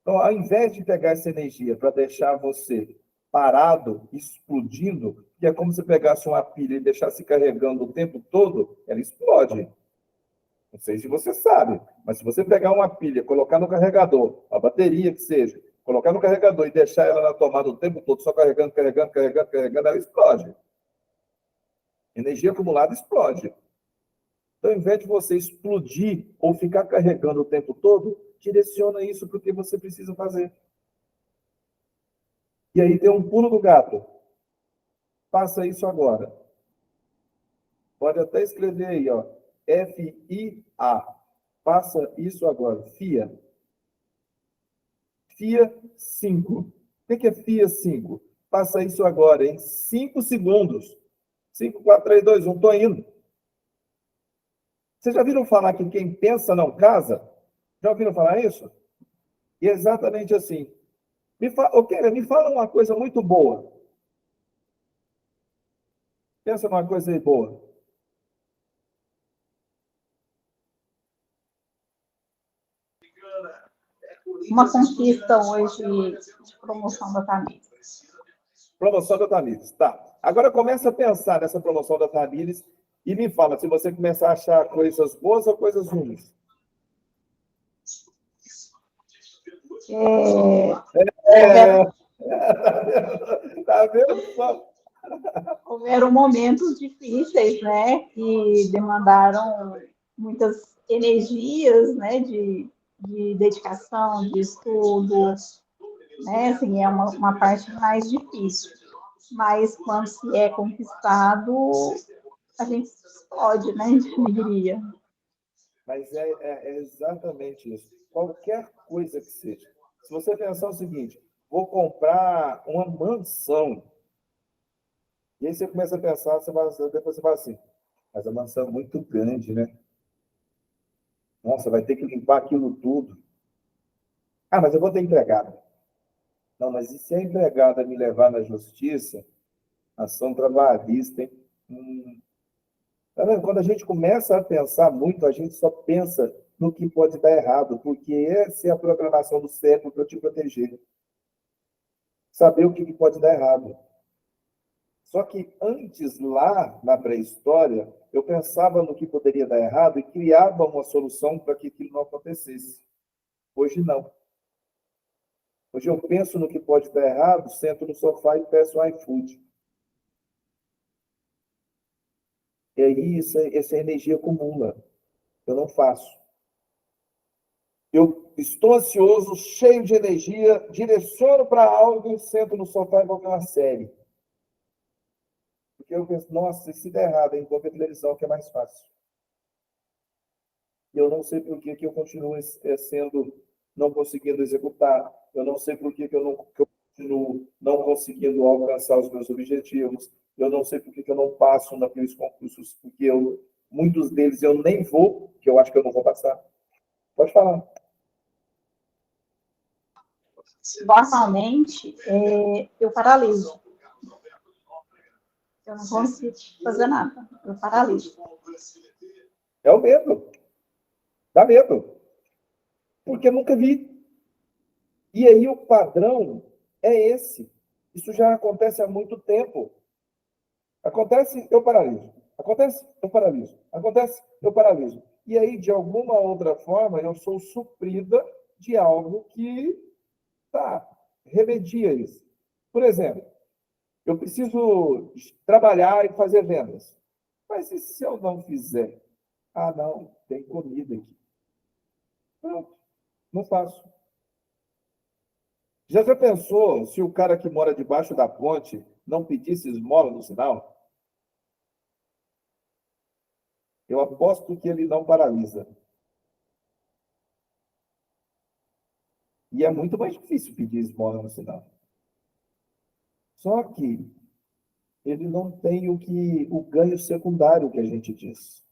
Então, ao invés de pegar essa energia para deixar você parado, explodindo, que é como se pegasse uma pilha e deixasse carregando o tempo todo, ela explode. Não sei se você sabe, mas se você pegar uma pilha, colocar no carregador, a bateria que seja, colocar no carregador e deixar ela na tomada o tempo todo, só carregando, ela explode. Energia acumulada explode. Então, ao invés de você explodir ou ficar carregando o tempo todo, direciona isso para o que você precisa fazer. E aí tem um pulo do gato. Faça isso agora. Pode até escrever aí, ó. FIA. Faça isso agora. FIA. FIA 5. O que é FIA 5? Faça isso agora, em 5 segundos. 5, 4, 3, 2, 1, estou indo. Vocês já viram falar que quem pensa não casa? Já ouviram falar isso? E é exatamente assim. Me fala uma coisa muito boa. Pensa numa coisa aí boa. Uma conquista hoje de promoção da Tamires. Promoção da Tamires, tá. Agora começa a pensar nessa promoção da Tamires e me fala se você começar a achar coisas boas ou coisas ruins. Tá vendo só? Houveram momentos difíceis, né, que demandaram muitas energias, né, de dedicação, de estudo, né, assim, é uma parte mais difícil. Mas quando se é conquistado, a gente explode, né, de alegria. Mas é exatamente isso. Qualquer coisa que seja. Se você pensar o seguinte, vou comprar uma mansão. E aí você começa a pensar, depois você fala assim, mas a mansão é muito grande, né? Nossa, vai ter que limpar aquilo tudo. Ah, mas eu vou ter empregada. Não, mas e se a empregada me levar na justiça, ação trabalhista, hein? Tá vendo? Quando a gente começa a pensar muito, a gente só pensa no que pode dar errado, porque essa é a programação do cérebro para te proteger. Saber o que pode dar errado. Só que antes, lá na pré-história, eu pensava no que poderia dar errado e criava uma solução para que aquilo não acontecesse. Hoje, não. Hoje eu penso no que pode dar errado, sento no sofá e peço um iFood. E aí essa energia acumula. Eu não faço. Eu estou ansioso, cheio de energia, direciono para algo, sento no sofá e vou ver uma série. Porque eu penso, nossa, e se der errado, hein? Vou ver televisão, que é mais fácil. E eu não sei por que eu continuo não conseguindo executar. Eu não sei por que eu continuo não conseguindo alcançar os meus objetivos. Eu não sei por que eu não passo naqueles concursos, porque muitos deles eu nem vou, que eu acho que eu não vou passar. Pode falar. Normalmente, eu paraliso. Eu não consigo fazer nada. Eu paraliso. É o medo. Dá medo. Porque eu nunca vi. E aí o padrão é esse. Isso já acontece há muito tempo. Acontece, eu paraliso. Acontece, eu paraliso. Acontece, eu paraliso. E aí, de alguma outra forma, eu sou suprida de algo que remedia isso. Por exemplo, eu preciso trabalhar e fazer vendas. Mas e se eu não fizer? Ah, não, tem comida aqui. Pronto, não faço. Já pensou se o cara que mora debaixo da ponte não pedisse esmola no sinal? Eu aposto que ele não paralisa. E é muito mais difícil pedir esmola no sinal. Só que ele não tem o ganho secundário que a gente diz.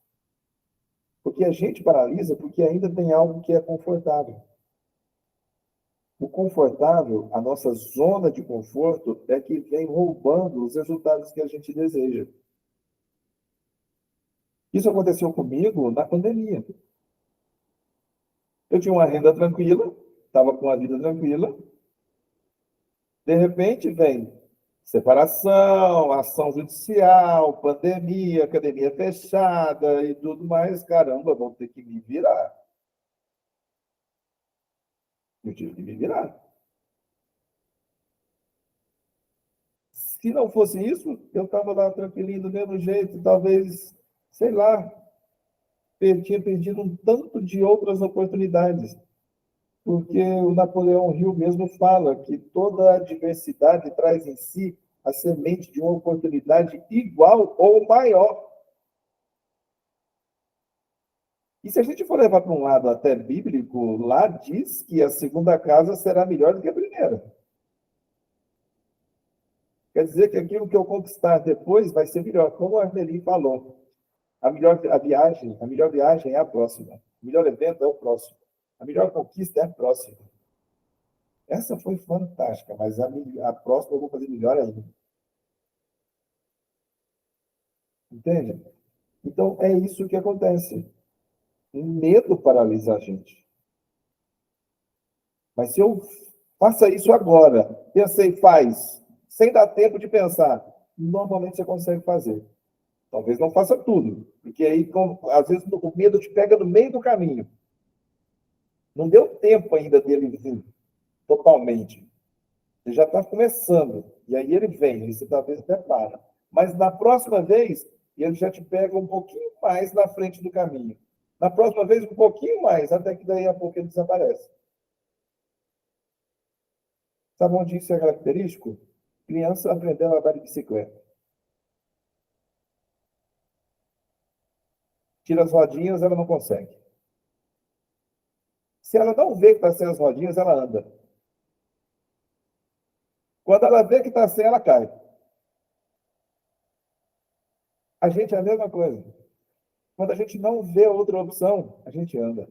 Porque a gente paralisa porque ainda tem algo que é confortável. O confortável, a nossa zona de conforto, é que vem roubando os resultados que a gente deseja. Isso aconteceu comigo na pandemia. Eu tinha uma renda tranquila, estava com a vida tranquila. De repente vem separação, ação judicial, pandemia, academia fechada e tudo mais. Caramba, vou ter que me virar. Eu tive que me virar. Se não fosse isso, eu estava lá tranquilinho do mesmo jeito, talvez, sei lá, tinha perdido um tanto de outras oportunidades. Porque o Napoleão Hill mesmo fala que toda adversidade traz em si a semente de uma oportunidade igual ou maior. E se a gente for levar para um lado até bíblico, lá diz que a segunda casa será melhor do que a primeira. Quer dizer que aquilo que eu conquistar depois vai ser melhor, como a Armeli falou. A melhor viagem é a próxima. O melhor evento é o próximo. A melhor conquista é a próxima. Essa foi fantástica, mas a próxima eu vou fazer melhor ainda. Entende? Então, é isso que acontece. O medo paralisa a gente. Mas se eu faça isso agora, pensei, faz, sem dar tempo de pensar, normalmente você consegue fazer. Talvez não faça tudo, porque aí, às vezes, o medo te pega no meio do caminho. Não deu tempo ainda dele vir totalmente. Ele já está começando. E aí ele vem, e você talvez até para. Mas na próxima vez, ele já te pega um pouquinho mais na frente do caminho. Na próxima vez, um pouquinho mais, até que daí a pouco ele desaparece. Sabe onde isso é característico? Criança aprendendo a andar de bicicleta. Tira as rodinhas, ela não consegue. Se ela não vê que está sem as rodinhas, ela anda. Quando ela vê que está sem, ela cai. A gente é a mesma coisa. Quando a gente não vê outra opção, a gente anda.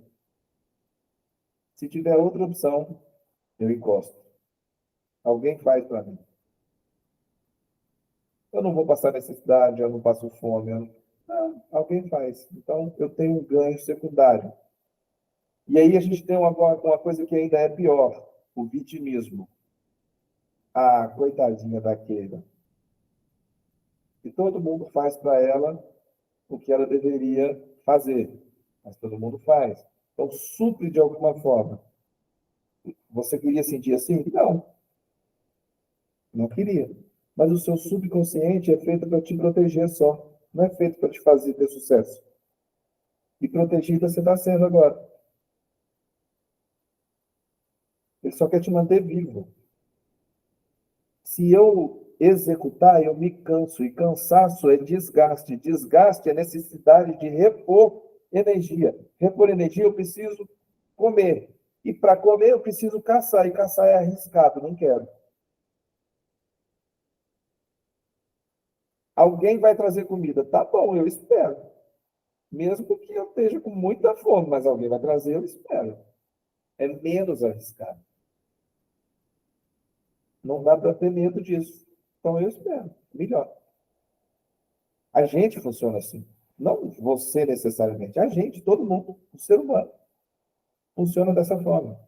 Se tiver outra opção, eu encosto. Alguém faz para mim. Eu não vou passar necessidade, eu não passo fome. Não, alguém faz. Então, eu tenho um ganho secundário. E aí a gente tem uma coisa que ainda é pior, o vitimismo. Ah, coitadinha daquele. E todo mundo faz para ela o que ela deveria fazer. Mas todo mundo faz. Então, supre de alguma forma. Você queria sentir assim? Não, não queria. Mas o seu subconsciente é feito para te proteger só. Não é feito para te fazer ter sucesso. E protegida você está sendo agora. Ele só quer te manter vivo. Se eu executar, eu me canso. E cansaço é desgaste. Desgaste é necessidade de repor energia. Repor energia, eu preciso comer. E para comer, eu preciso caçar. E caçar é arriscado, não quero. Alguém vai trazer comida. Tá bom, eu espero. Mesmo que eu esteja com muita fome, mas alguém vai trazer, eu espero. É menos arriscado. Não dá para ter medo disso. Então eu espero. Melhor. A gente funciona assim. Não você necessariamente. A gente, todo mundo, o ser humano, funciona dessa forma.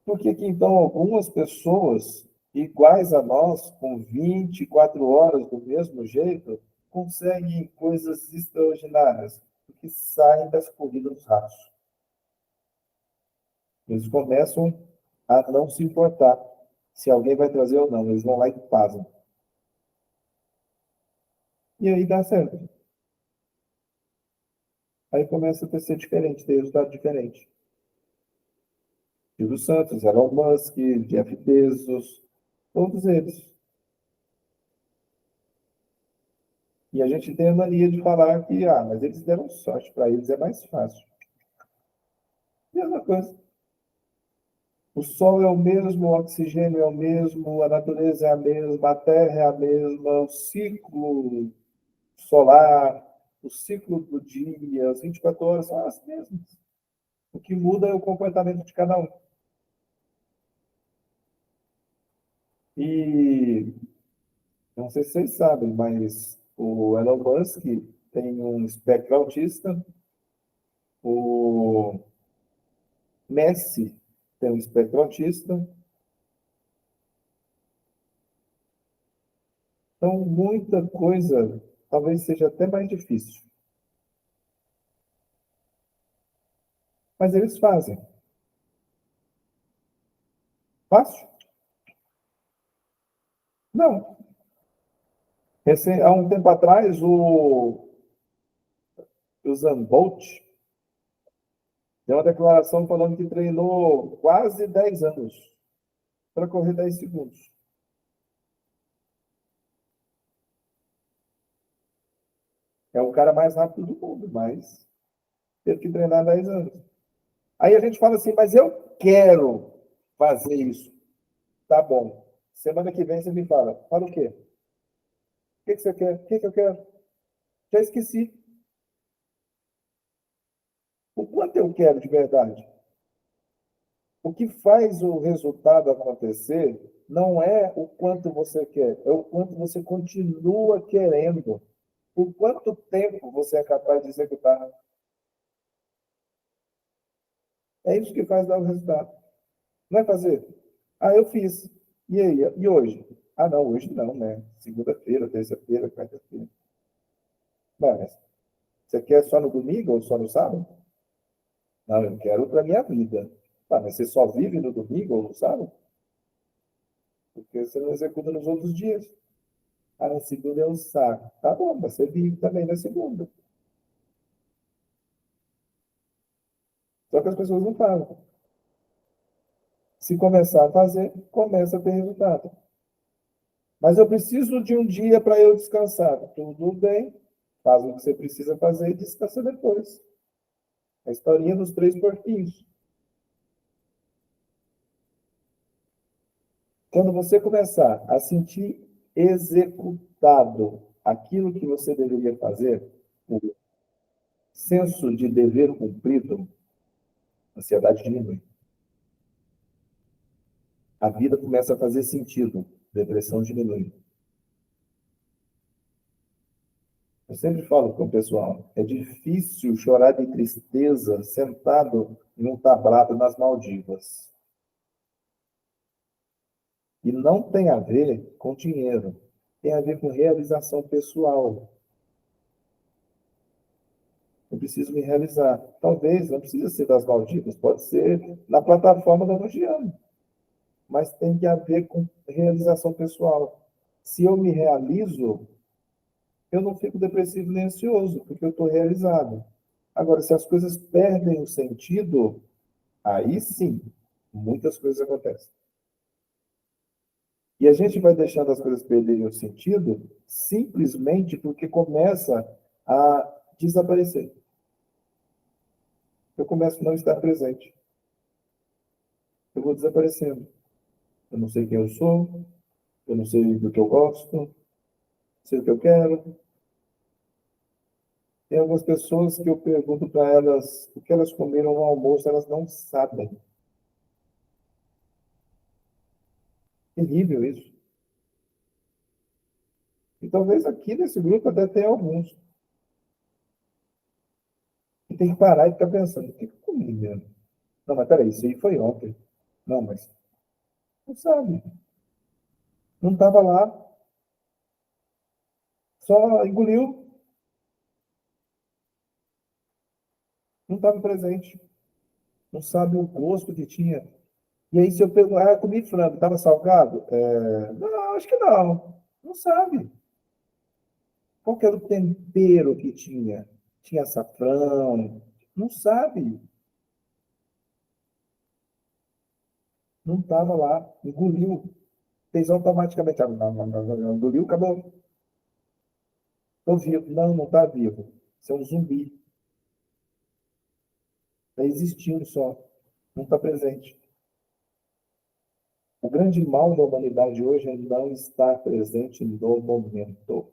Por que que, então, algumas pessoas iguais a nós, com 24 horas do mesmo jeito, conseguem coisas extraordinárias? Porque saem das corridas dos ratos. Eles começam a não se importar se alguém vai trazer ou não. Eles vão lá e fazem. E aí dá certo. Aí começa a ser diferente, ter resultado diferente. Silvio Santos, Elon Musk, Jeff Bezos, todos eles. E a gente tem a mania de falar que, mas eles deram sorte, para eles é mais fácil. Mesma coisa. O sol é o mesmo, o oxigênio é o mesmo, a natureza é a mesma, a terra é a mesma, o ciclo solar, o ciclo do dia, as 24 horas são as mesmas. O que muda é o comportamento de cada um. E não sei se vocês sabem, mas o Elon Musk tem um espectro autista, o Messi tem um espectro autista. Então, muita coisa talvez seja até mais difícil. Mas eles fazem. Fácil? Não. Há um tempo atrás, o Usain Bolt deu uma declaração falando que treinou quase 10 anos para correr 10 segundos. É o cara mais rápido do mundo, mas teve que treinar 10 anos. Aí a gente fala assim, mas eu quero fazer isso. Tá bom. Semana que vem você me fala. Fala o quê? O que você quer? O que eu quero? Já esqueci. O quanto eu quero de verdade? O que faz o resultado acontecer não é o quanto você quer, é o quanto você continua querendo. Por quanto tempo você é capaz de executar? É isso que faz dar o resultado. Não é fazer? Eu fiz. E aí? E hoje? Não, hoje não, né? Segunda-feira, terça-feira, quarta-feira. Mas você quer só no domingo ou só no sábado? Não, eu quero para minha vida. Mas você só vive no domingo ou no sábado? Porque você não executa nos outros dias. Na segunda é um saco. Tá bom, mas você vive também na segunda. Só que as pessoas não falam. Se começar a fazer, começa a ter resultado. Mas eu preciso de um dia para eu descansar. Tudo bem, faz o que você precisa fazer e descansa depois. A historinha dos 3 porquinhos. Quando você começar a sentir executado aquilo que você deveria fazer, o senso de dever cumprido, a ansiedade diminui. A vida começa a fazer sentido, depressão diminui. Eu sempre falo com o pessoal, é difícil chorar de tristeza sentado em um tablado nas Maldivas. E não tem a ver com dinheiro, tem a ver com realização pessoal. Eu preciso me realizar. Talvez não precisa ser das Maldivas, pode ser na plataforma da Mogiana. Mas tem que haver com realização pessoal. Se eu me realizo, eu não fico depressivo nem ansioso, porque eu estou realizado. Agora, se as coisas perdem o sentido, aí sim, muitas coisas acontecem. E a gente vai deixando as coisas perderem o sentido simplesmente porque começa a desaparecer. Eu começo a não estar presente. Eu vou desaparecendo. Eu não sei quem eu sou, eu não sei do que eu gosto, não sei o que eu quero. Tem algumas pessoas que eu pergunto para elas o que elas comeram no almoço, elas não sabem. Terrível isso. E talvez aqui nesse grupo até tenha alguns. E tem que parar e ficar pensando, o que eu comi mesmo? Não, mas peraí, isso aí foi ontem. Não, mas não sabe. Não estava lá. Só engoliu. Não estava presente. Não sabe o gosto que tinha. E aí, se eu perguntar, comi frango, estava salgado? Não, acho que não. Não sabe. Qual que era o tempero que tinha? tinha açafrão. Não sabe. Não estava lá. Engoliu. Fez automaticamente. Engoliu, acabou. Estou vivo. Não, não está vivo. Você é um zumbi. Está existindo só. Não está presente. O grande mal da humanidade hoje é não estar presente no momento.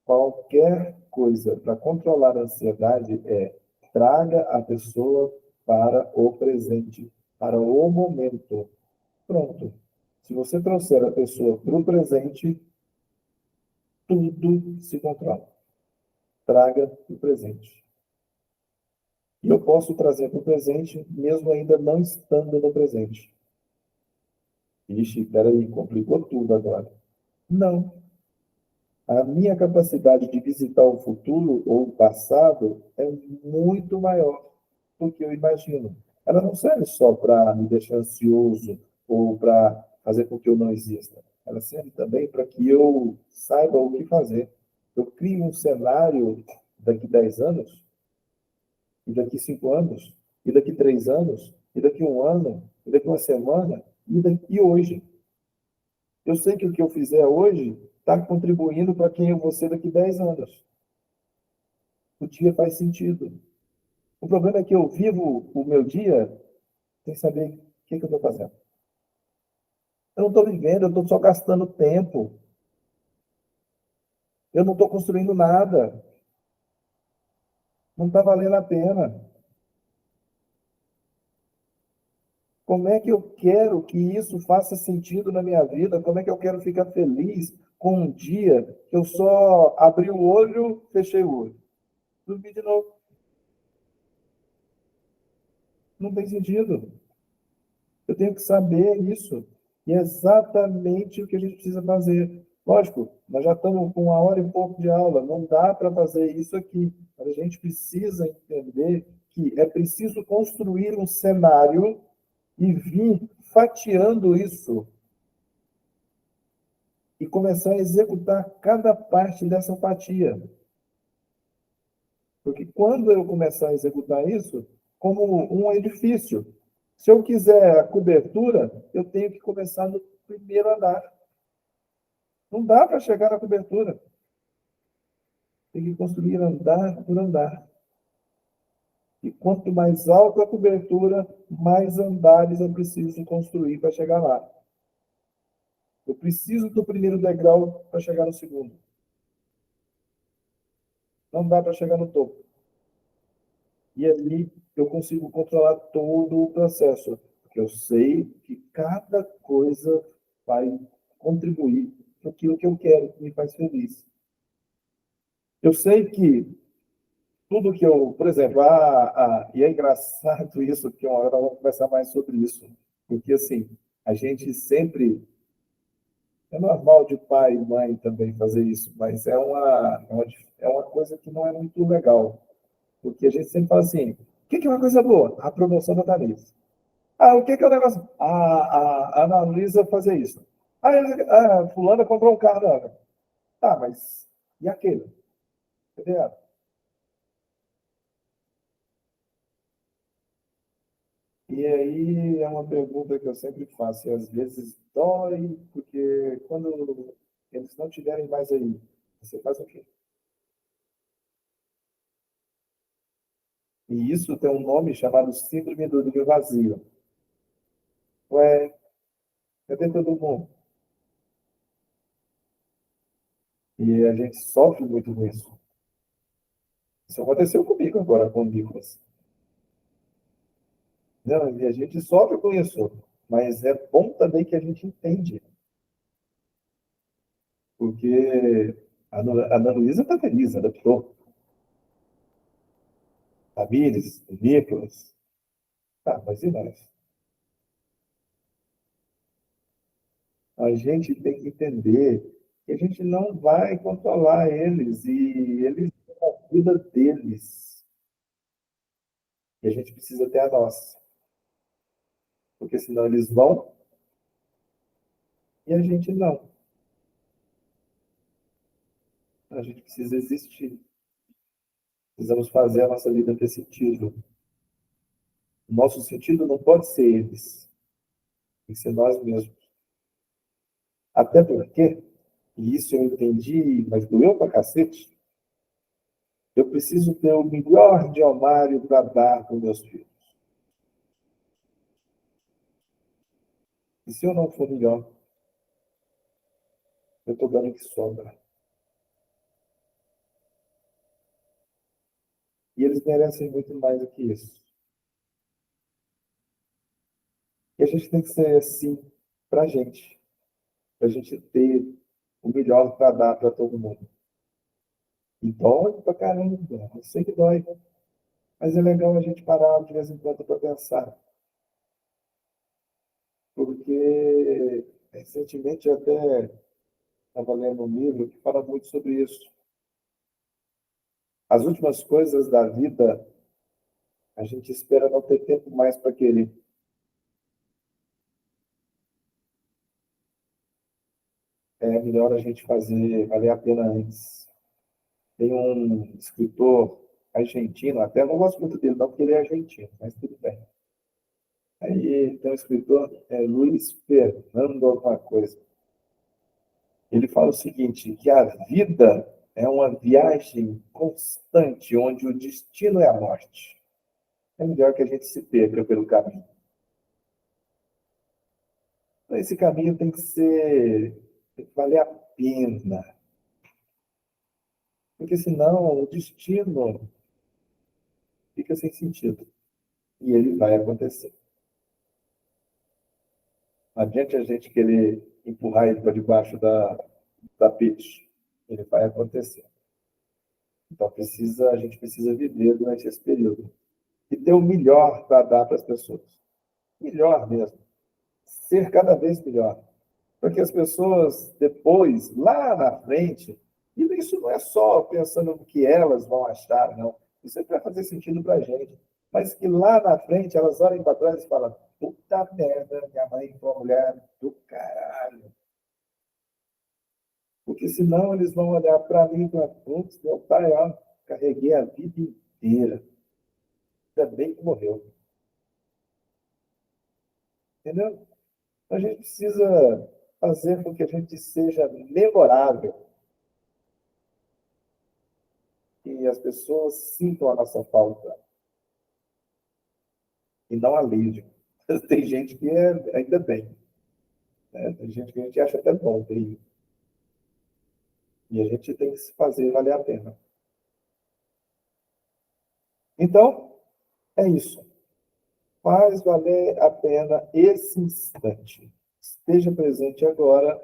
Qualquer coisa para controlar a ansiedade traga a pessoa para o presente, para o momento. Pronto. Se você trouxer a pessoa para o presente, tudo se controla. Traga o presente. E eu posso trazer para o presente, mesmo ainda não estando no presente. Ixi, peraí, complicou tudo agora. Não. A minha capacidade de visitar o futuro ou o passado é muito maior do que eu imagino. Ela não serve só para me deixar ansioso ou para fazer com que eu não exista. Ela serve também para que eu saiba o que fazer. Eu crio um cenário daqui 10 anos, e daqui 5 anos, e daqui 3 anos, e daqui um ano, e daqui uma semana, e hoje. Eu sei que o que eu fizer hoje está contribuindo para quem eu vou ser daqui 10 anos. O dia faz sentido. O problema é que eu vivo o meu dia sem saber o que eu estou fazendo. Eu não estou vivendo, eu estou só gastando tempo. Eu não estou construindo nada. Não está valendo a pena. Como é que eu quero que isso faça sentido na minha vida? Como é que eu quero ficar feliz com um dia que eu só abri o olho, fechei o olho? Dormi de novo. Não tem sentido. Eu tenho que saber isso. E é exatamente o que a gente precisa fazer. Lógico, nós já estamos com 1 hora e pouco de aula, não dá para fazer isso aqui. Mas a gente precisa entender que é preciso construir um cenário e vir fatiando isso e começar a executar cada parte dessa fatia. Porque quando eu começar a executar isso, como um edifício, se eu quiser a cobertura, eu tenho que começar no primeiro andar. Não dá para chegar na cobertura. Tem que construir andar por andar. E quanto mais alta a cobertura, mais andares eu preciso construir para chegar lá. Eu preciso do primeiro degrau para chegar no segundo. Não dá para chegar no topo. E ali eu consigo controlar todo o processo. Porque eu sei que cada coisa vai contribuir para aquilo que eu quero, que me faz feliz. Eu sei que tudo que eu, por exemplo, e é engraçado isso, que uma hora nós vamos conversar mais sobre isso, porque assim, a gente sempre, é normal de pai e mãe também fazer isso, mas é uma coisa que não é muito legal, porque a gente sempre fala assim, o que é uma coisa boa? A promoção da Thalys. Ah, o que é o negócio? A Ana Luísa fazer isso. A fulana comprou um carro da Ana. Tá, mas e aquele? Cadê ela? E aí é uma pergunta que eu sempre faço, e às vezes dói, porque quando eles não estiverem mais aí, você faz o quê? E isso tem um nome chamado Síndrome do Ninho Vazio. Ué, cadê todo mundo? E a gente sofre muito com isso. Isso aconteceu comigo agora, com o Nicolas. Não, e a gente sofre com isso, mas é bom também que a gente entende, porque a Ana Luísa está feliz, adaptou. A Tamires, o Nicolas, tá, mas e nós? A gente tem que entender que a gente não vai controlar eles e eles têm a vida deles. E a gente precisa ter a nossa, porque senão eles vão e a gente não. A gente precisa existir. Precisamos fazer a nossa vida ter sentido. O nosso sentido não pode ser eles, tem que ser nós mesmos. Até porque, e isso eu entendi, mas doeu pra cacete, eu preciso ter o melhor Diomário para dar para os meus filhos. E se eu não for melhor, eu estou dando o que sobra. E eles merecem muito mais do que isso. E a gente tem que ser assim para a gente ter o melhor para dar para todo mundo. E dói pra caramba, eu sei que dói, mas é legal a gente parar de vez em quando para pensar. Porque recentemente eu até estava lendo um livro que fala muito sobre isso. As últimas coisas da vida, a gente espera não ter tempo mais para querer. É melhor a gente fazer valer a pena antes. Tem um escritor argentino, até não gosto muito dele, não, porque ele é argentino, mas tudo bem. Aí tem um escritor, Luiz Fernando alguma coisa. Ele fala o seguinte, que a vida é uma viagem constante, onde o destino é a morte. É melhor que a gente se perca pelo caminho. Então, esse caminho tem que valer a pena. Porque senão o destino fica sem sentido. E ele vai acontecer. Não adianta a gente querer empurrar ele para debaixo da tapete. Ele vai acontecer. Então a gente precisa viver durante esse período. E ter o melhor para dar para as pessoas. Melhor mesmo. Ser cada vez melhor. Para que as pessoas depois, lá na frente, e isso não é só pensando no que elas vão achar, não. Isso é para fazer sentido para a gente. Mas que lá na frente elas olhem para trás e falam, puta merda, minha mãe foi uma mulher do caralho. Porque senão eles vão olhar para mim e falar, putz, meu pai, ó, carreguei a vida inteira. Ainda bem que morreu. Entendeu? A gente precisa fazer com que a gente seja memorável e as pessoas sintam a nossa falta e não alívio. Tem gente que ainda bem, né? Tem gente que a gente acha até bom ter. E a gente tem que se fazer valer a pena. Então, é isso. Faz valer a pena esse instante. Esteja presente agora.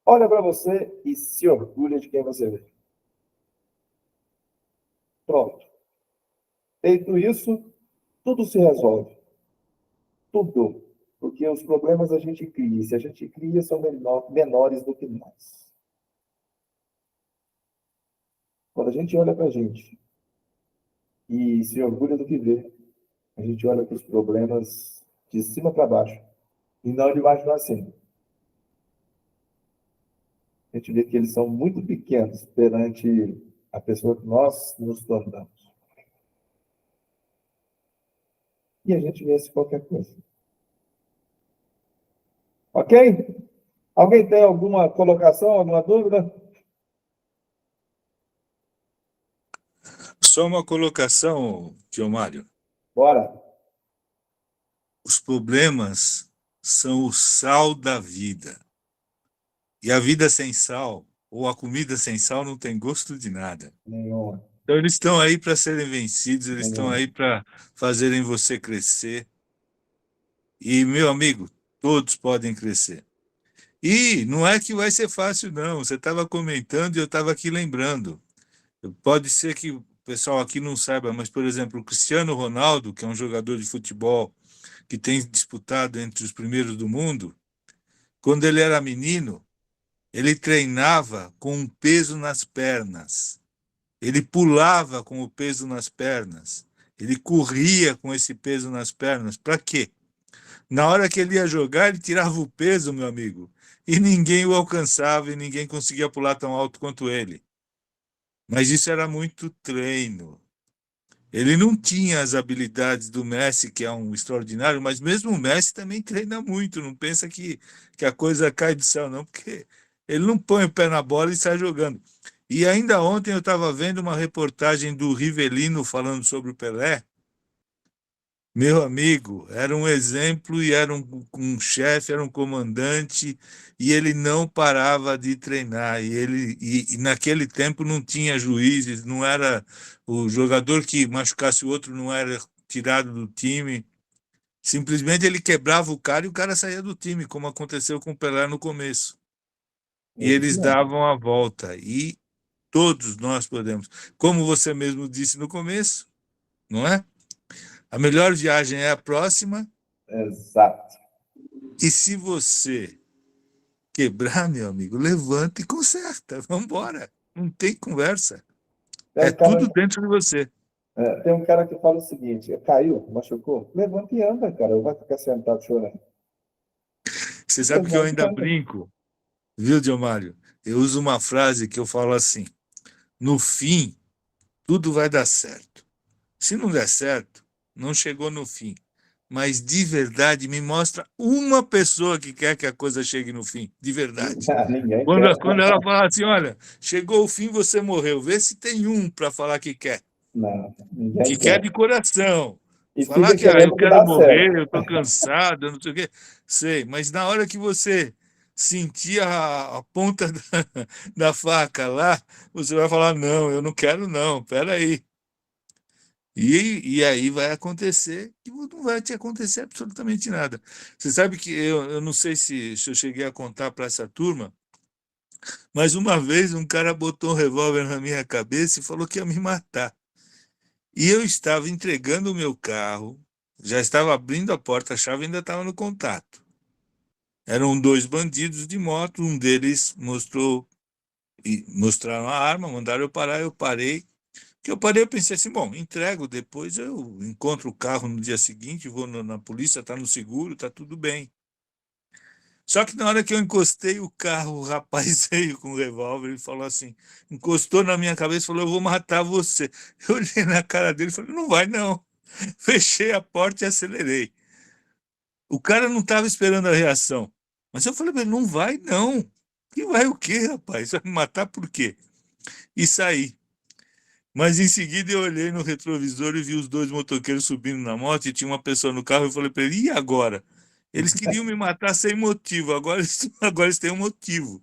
Olha para você e se orgulha de quem você é. Pronto. Feito isso, tudo se resolve. Tudo. Porque os problemas a gente cria. Se a gente cria, são menores do que nós. Quando a gente olha para a gente e se orgulha do que vê, a gente olha para os problemas de cima para baixo e não de baixo para cima. A gente vê que eles são muito pequenos perante a pessoa que nós nos tornamos. E a gente vence qualquer coisa. Ok? Alguém tem alguma colocação, alguma dúvida? Só uma colocação, Diomário. Bora. Os problemas são o sal da vida. E a vida sem sal, ou a comida sem sal, não tem gosto de nada. Nenhuma. Então, eles estão aí para serem vencidos, eles estão Nenhuma. aí para fazerem você crescer. E, meu amigo, todos podem crescer. E não é que vai ser fácil, não. Você estava comentando e eu estava aqui lembrando. Pode ser que o pessoal aqui não saiba, mas, por exemplo, o Cristiano Ronaldo, que é um jogador de futebol que tem disputado entre os primeiros do mundo, quando ele era menino, ele treinava com um peso nas pernas. Ele pulava com o peso nas pernas. Ele corria com esse peso nas pernas. Para quê? Na hora que ele ia jogar, ele tirava o peso, meu amigo, e ninguém o alcançava e ninguém conseguia pular tão alto quanto ele. Mas isso era muito treino. Ele não tinha as habilidades do Messi, que é um extraordinário, mas mesmo o Messi também treina muito. Não pensa que a coisa cai do céu, não, porque ele não põe o pé na bola e sai jogando. E ainda ontem eu estava vendo uma reportagem do Rivelino falando sobre o Pelé. Meu amigo, era um exemplo e era um chefe, era um comandante, e ele não parava de treinar. E naquele tempo não tinha juízes, não era o jogador que machucasse o outro, não era tirado do time. Simplesmente ele quebrava o cara e o cara saía do time, como aconteceu com o Pelé no começo. É E isso eles mesmo. davam a volta. E todos nós podemos. Como você mesmo disse no começo, não é? A melhor viagem é a próxima. Exato. E se você quebrar, meu amigo, levanta e conserta. Vamos embora. Não tem conversa. Tem É um cara, tudo dentro de você. tem um cara que fala o seguinte: caiu, machucou, levanta e anda, cara. Vai ficar sentado chorando. Você sabe que eu Levanta e ainda anda. brinco, viu, Diomário? Eu uso uma frase que eu falo assim: no fim, tudo vai dar certo. Se não der certo, não chegou no fim. Mas de verdade, me mostra uma pessoa que quer que a coisa chegue no fim. De verdade. Ninguém quer. Quando ela fala assim, olha, chegou o fim, você morreu. Vê se tem um para falar que quer. Não, Que ninguém quer quer. de coração. E Falar fica que eu querendo que quero dá morrer, eu certo. estou cansado, eu não sei o quê. Sei, mas na hora que você sentir a ponta da faca lá, você vai falar, não, eu não quero não, peraí. E aí vai acontecer que não vai te acontecer absolutamente nada. Você sabe que eu não sei se eu cheguei a contar para essa turma, mas uma vez um cara botou um revólver na minha cabeça e falou que ia me matar. E eu estava entregando o meu carro, já estava abrindo a porta, a chave ainda estava no contato. Eram dois bandidos de moto, um deles mostraram a arma, mandaram eu parei. Que eu parei, eu pensei assim, bom, entrego, depois eu encontro o carro no dia seguinte, vou na polícia, está no seguro, está tudo bem. Só que na hora que eu encostei o carro, o rapaz veio com o revólver e falou assim, encostou na minha cabeça e falou, eu vou matar você. Eu olhei na cara dele e falei, não vai não. Fechei a porta e acelerei. O cara não estava esperando a reação. Mas eu falei para ele, não vai não. Que vai o quê, rapaz? Vai me matar por quê? E saí. Mas em seguida eu olhei no retrovisor e vi os dois motoqueiros subindo na moto e tinha uma pessoa no carro. Eu falei para ele, e agora? Eles queriam me matar sem motivo, agora eles têm um motivo.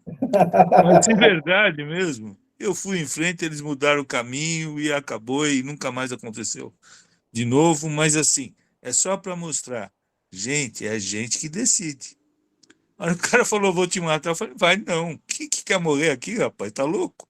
Mas de verdade mesmo, eu fui em frente, eles mudaram o caminho e acabou e nunca mais aconteceu de novo. Mas assim, é só para mostrar. Gente, é a gente que decide. Aí o cara falou, vou te matar. Eu falei, vai não. Quem que quer morrer aqui, rapaz? Tá louco?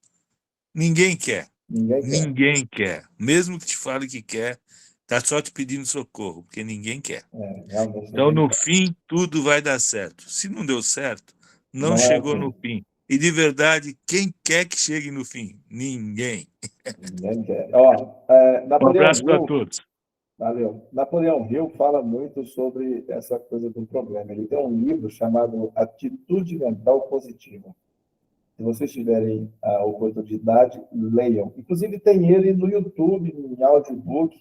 Ninguém quer. Ninguém quer. Ninguém quer. Mesmo que te fale que quer, tá só te pedindo socorro, porque ninguém quer. Realmente Então, ninguém no quer. fim, tudo vai dar certo. Se não deu certo, não Não é chegou no assim. fim. E de verdade, quem quer que chegue no fim? Ninguém. Ninguém quer. Ó, Um Napoleão abraço para Hill, todos. valeu. Napoleão Hill fala muito sobre essa coisa do problema. Ele tem um livro chamado Atitude Mental Positiva. Se vocês tiverem a oportunidade, leiam. Inclusive, tem ele no YouTube, em audiobook,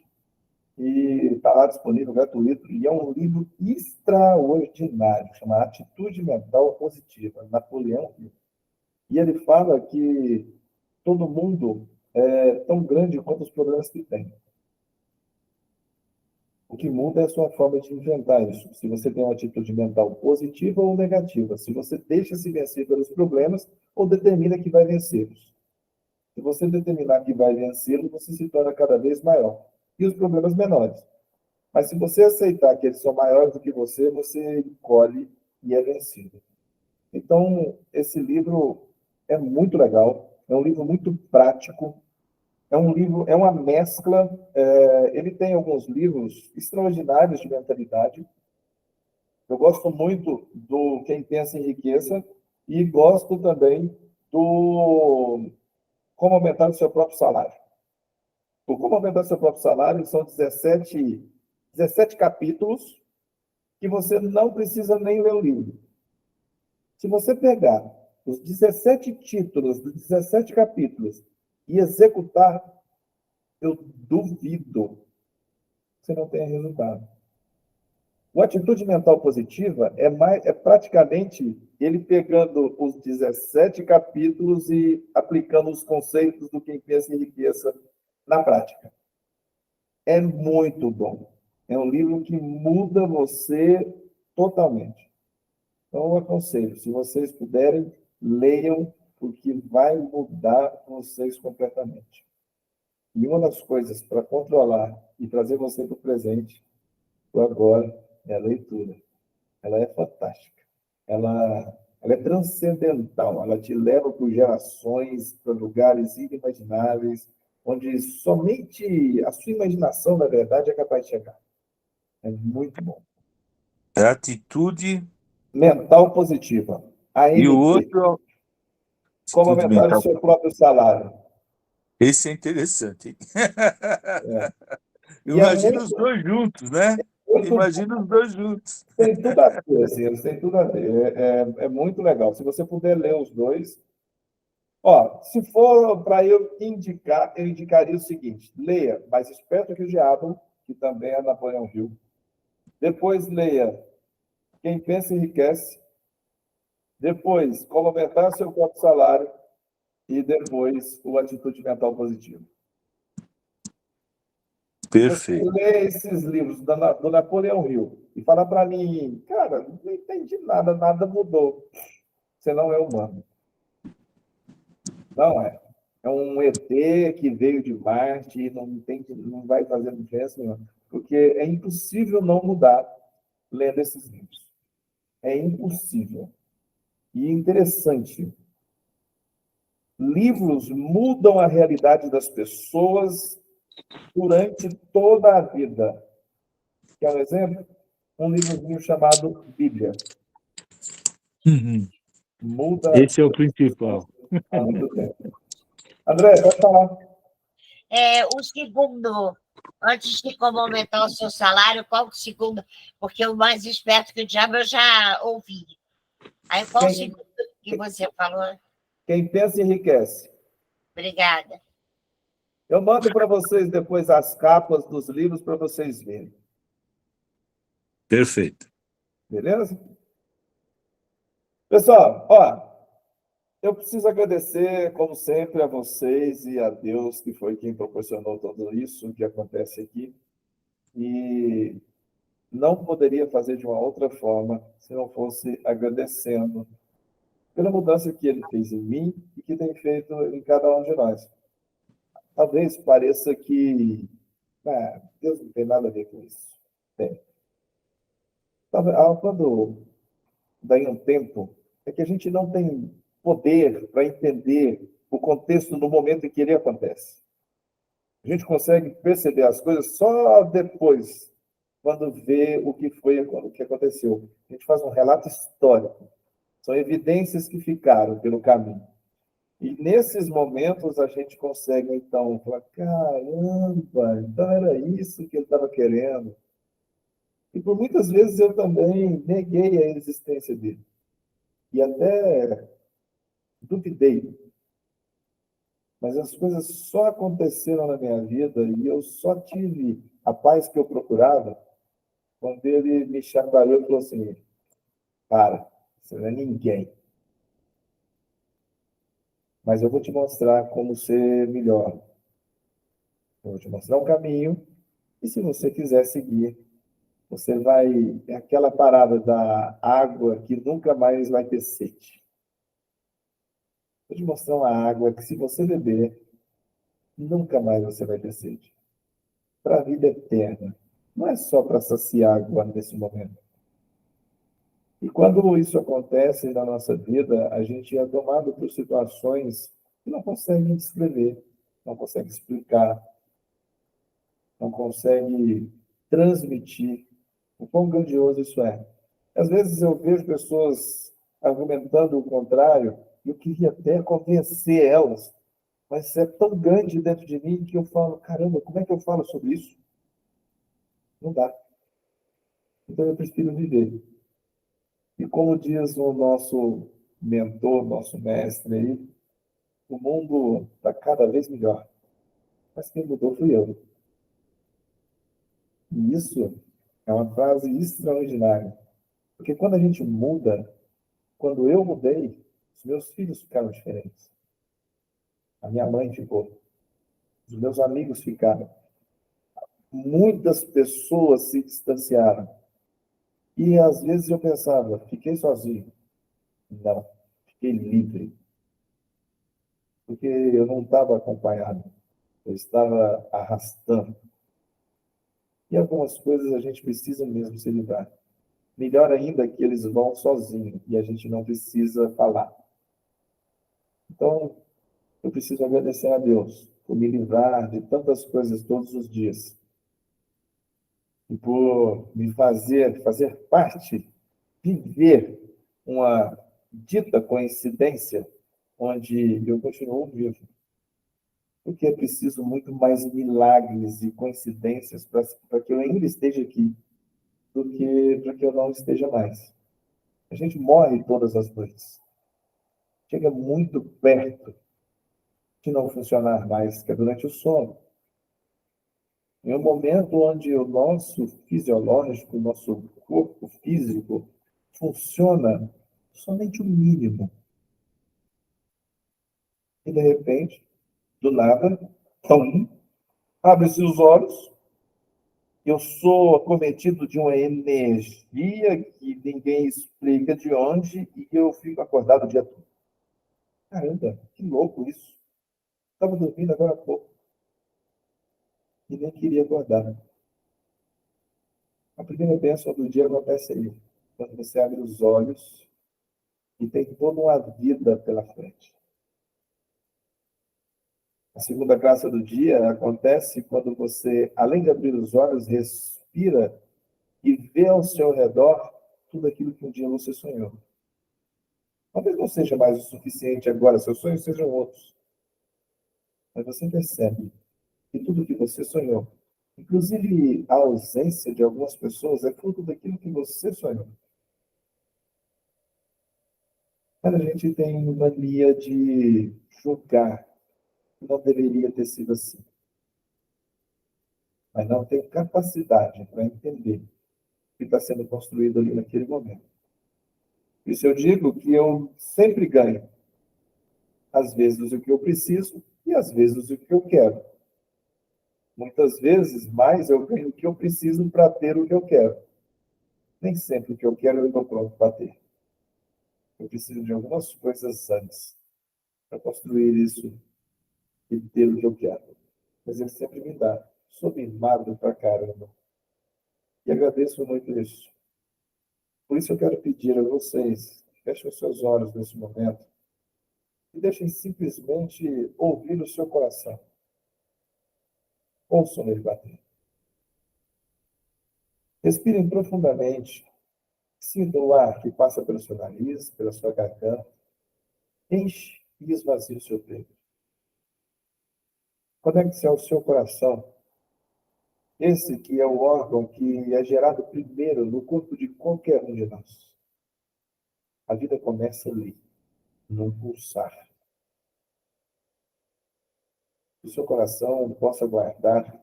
e está lá disponível gratuito. E é um livro extraordinário, chama Atitude Mental Positiva, Napoleão Hill. E ele fala que todo mundo é tão grande quanto os problemas que tem. O que muda é a sua forma de enfrentar isso. Se você tem uma atitude mental positiva ou negativa. Se você deixa se vencer pelos problemas ou determina que vai vencê-los. Se você determinar que vai vencê-los, você se torna cada vez maior. E os problemas menores. Mas se você aceitar que eles são maiores do que você encolhe e é vencido. Então, esse livro é muito legal. É um livro muito prático. É um livro, é uma mescla. Ele tem alguns livros extraordinários de mentalidade. Eu gosto muito do Quem Pensa em Riqueza e gosto também do Como Aumentar o Seu Próprio Salário. O Como Aumentar o Seu Próprio Salário são 17 capítulos que você não precisa nem ler o livro. Se você pegar os 17 títulos dos 17 capítulos e executar, eu duvido que você não tenha resultado. O atitude mental positiva é praticamente ele pegando os 17 capítulos e aplicando os conceitos do Quem Pensa Enriqueça na prática. É muito bom. É um livro que muda você totalmente. Então, eu aconselho, se vocês puderem, leiam, porque vai mudar vocês completamente. E uma das coisas para controlar e trazer você para o presente, o agora, é a leitura. Ela é fantástica. Ela é transcendental. Ela te leva por gerações, para lugares inimagináveis, onde somente a sua imaginação, na verdade, é capaz de chegar. É muito bom. Atitude Mental positiva. e o AMP. outro, Como atitude aumentar o mental. seu próprio salário. Esse é interessante, hein? É. E é Imagina os muito, dois juntos, né? muito Imagina os dois juntos. tem tudo a ver, assim, eles têm tudo a ver. É muito legal. Se você puder ler os dois. Ó, se for para eu indicar, eu indicaria o seguinte: leia Mais Esperto que o Diabo, que também é Napoleão Hill. Depois leia Quem Pensa Enriquece. Depois, Como Aumentar Seu Próprio Salário. E depois, o Atitude Mental Positiva. Você Perfeito. lê esses livros do Napoleão Hill e fala para mim, cara, não entendi nada, nada mudou. Você não é humano. Não é. É um ET que veio de Marte e não vai fazer diferença nenhuma. Porque é impossível não mudar lendo esses livros. É impossível. E interessante, livros mudam a realidade das pessoas durante toda a vida. Quer um exemplo? Um livrozinho chamado Bíblia. Uhum. Muda Esse é o principal. há muito tempo. André, pode falar. O segundo, antes de como aumentar o seu salário, qual o segundo? Porque o Mais Esperto que o Diabo eu já ouvi. Aí qual o segundo que você falou? Quem pensa enriquece. Obrigada. Eu mando para vocês depois as capas dos livros para vocês verem. Perfeito. Beleza? Pessoal, ó, eu preciso agradecer, como sempre, a vocês e a Deus, que foi quem proporcionou tudo isso que acontece aqui. E não poderia fazer de uma outra forma se não fosse agradecendo pela mudança que ele fez em mim e que tem feito em cada um de nós. Talvez pareça que Deus não tem nada a ver com isso. Tem. Quando daí um tempo, é que a gente não tem poder para entender o contexto no momento em que ele acontece. A gente consegue perceber as coisas só depois, quando vê o que foi, o que aconteceu. A gente faz um relato histórico. São evidências que ficaram pelo caminho. E nesses momentos a gente consegue, então, falar: caramba, então era isso que ele estava querendo. E por muitas vezes eu também neguei a existência dele. E até duvidei. Mas as coisas só aconteceram na minha vida e eu só tive a paz que eu procurava quando ele me chacoalhou e falou assim: para, você não é ninguém. Mas eu vou te mostrar como ser melhor. Eu vou te mostrar um caminho e se você quiser seguir, você vai... É aquela parada da água que nunca mais vai ter sede. Vou te mostrar uma água que, se você beber, nunca mais você vai ter sede. Para a vida eterna. Não é só para saciar agora, nesse momento. E quando isso acontece na nossa vida, a gente é tomado por situações que não consegue descrever, não consegue explicar, não consegue transmitir o quão grandioso isso é. Às vezes eu vejo pessoas argumentando o contrário e eu queria até convencer elas, mas é tão grande dentro de mim que eu falo: caramba, como é que eu falo sobre isso? Não dá. Então eu prefiro viver. E como diz o nosso mentor, nosso mestre aí, o mundo está cada vez melhor. mas quem mudou fui eu. E isso é uma frase extraordinária. Porque quando a gente muda, quando eu mudei, os meus filhos ficaram diferentes. A minha mãe ficou. Os meus amigos ficaram. Muitas pessoas se distanciaram. E às vezes eu pensava, fiquei sozinho. Não, fiquei livre. Porque eu não estava acompanhado. Eu estava arrastando. E algumas coisas a gente precisa mesmo se livrar. Melhor ainda que eles vão sozinhos e a gente não precisa falar. Então, eu preciso agradecer a Deus por me livrar de tantas coisas todos os dias e por me fazer parte, viver uma dita coincidência onde eu continuo vivo. Porque é preciso muito mais milagres e coincidências para que eu ainda esteja aqui do que para que eu não esteja mais. A gente morre todas as noites. Chega muito perto de não funcionar mais, que é durante o sono. Em um momento onde o nosso fisiológico, o nosso corpo físico funciona somente o mínimo. E, de repente, do nada, então, abre-se os olhos, eu sou acometido de uma energia que ninguém explica de onde e eu fico acordado o dia todo. Caramba, que louco isso. Estava dormindo agora há pouco e nem queria acordar. A primeira bênção do dia acontece aí, quando você abre os olhos e tem toda uma vida pela frente. A segunda graça do dia acontece quando você, além de abrir os olhos, respira e vê ao seu redor tudo aquilo que um dia você sonhou. Talvez não seja mais o suficiente agora, seus sonhos sejam outros. Mas você percebe que tudo que você sonhou, inclusive a ausência de algumas pessoas, é fruto daquilo que você sonhou. Mas a gente tem mania de julgar que não deveria ter sido assim. Mas não tem capacidade para entender o que está sendo construído ali naquele momento. Por isso eu digo que eu sempre ganho. Às vezes o que eu preciso e às vezes o que eu quero. Muitas vezes mais eu ganho o que eu preciso para ter o que eu quero. Nem sempre o que eu quero eu estou pronto para ter. Eu preciso de algumas coisas antes para construir isso e ter o que eu quero. Mas ele sempre me dá. Sou mimado pra caramba. E agradeço muito isso. Por isso eu quero pedir a vocês, fechem os seus olhos nesse momento e deixem simplesmente ouvir o seu coração. Ouçam ele bater. Respirem profundamente. Sintam o ar que passa pelo seu nariz, pela sua garganta. Enche e esvazie o seu peito. Conecte-se ao seu coração. Esse que é o órgão que é gerado primeiro no corpo de qualquer um de nós. A vida começa ali, num pulsar. Que o seu coração possa guardar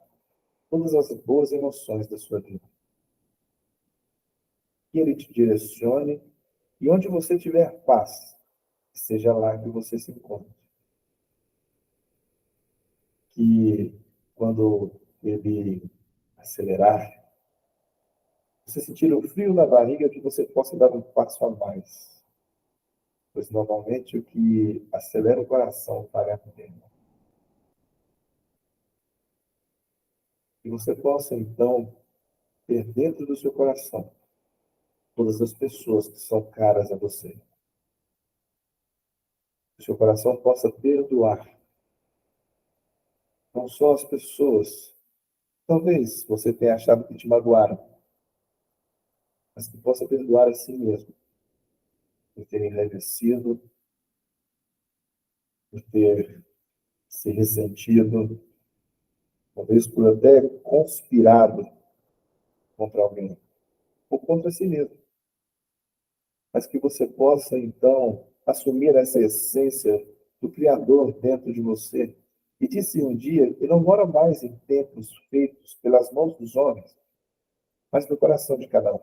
todas as boas emoções da sua vida. Que ele te direcione e onde você tiver paz, seja lá que você se encontre. Que quando ele acelerar, você sentir o frio na barriga, que você possa dar um passo a mais. Pois normalmente o que acelera o coração vale a pena. Que você possa, então, ter dentro do seu coração todas as pessoas que são caras a você. Que o seu coração possa perdoar não só as pessoas, talvez você tenha achado que te magoaram, mas que possa perdoar a si mesmo, por ter envelhecido, por ter se ressentido, talvez por até conspirado contra alguém, ou contra si mesmo. Mas que você possa, então, assumir essa essência do Criador dentro de você E disse um dia que não mora mais em templos feitos pelas mãos dos homens, mas no coração de cada um.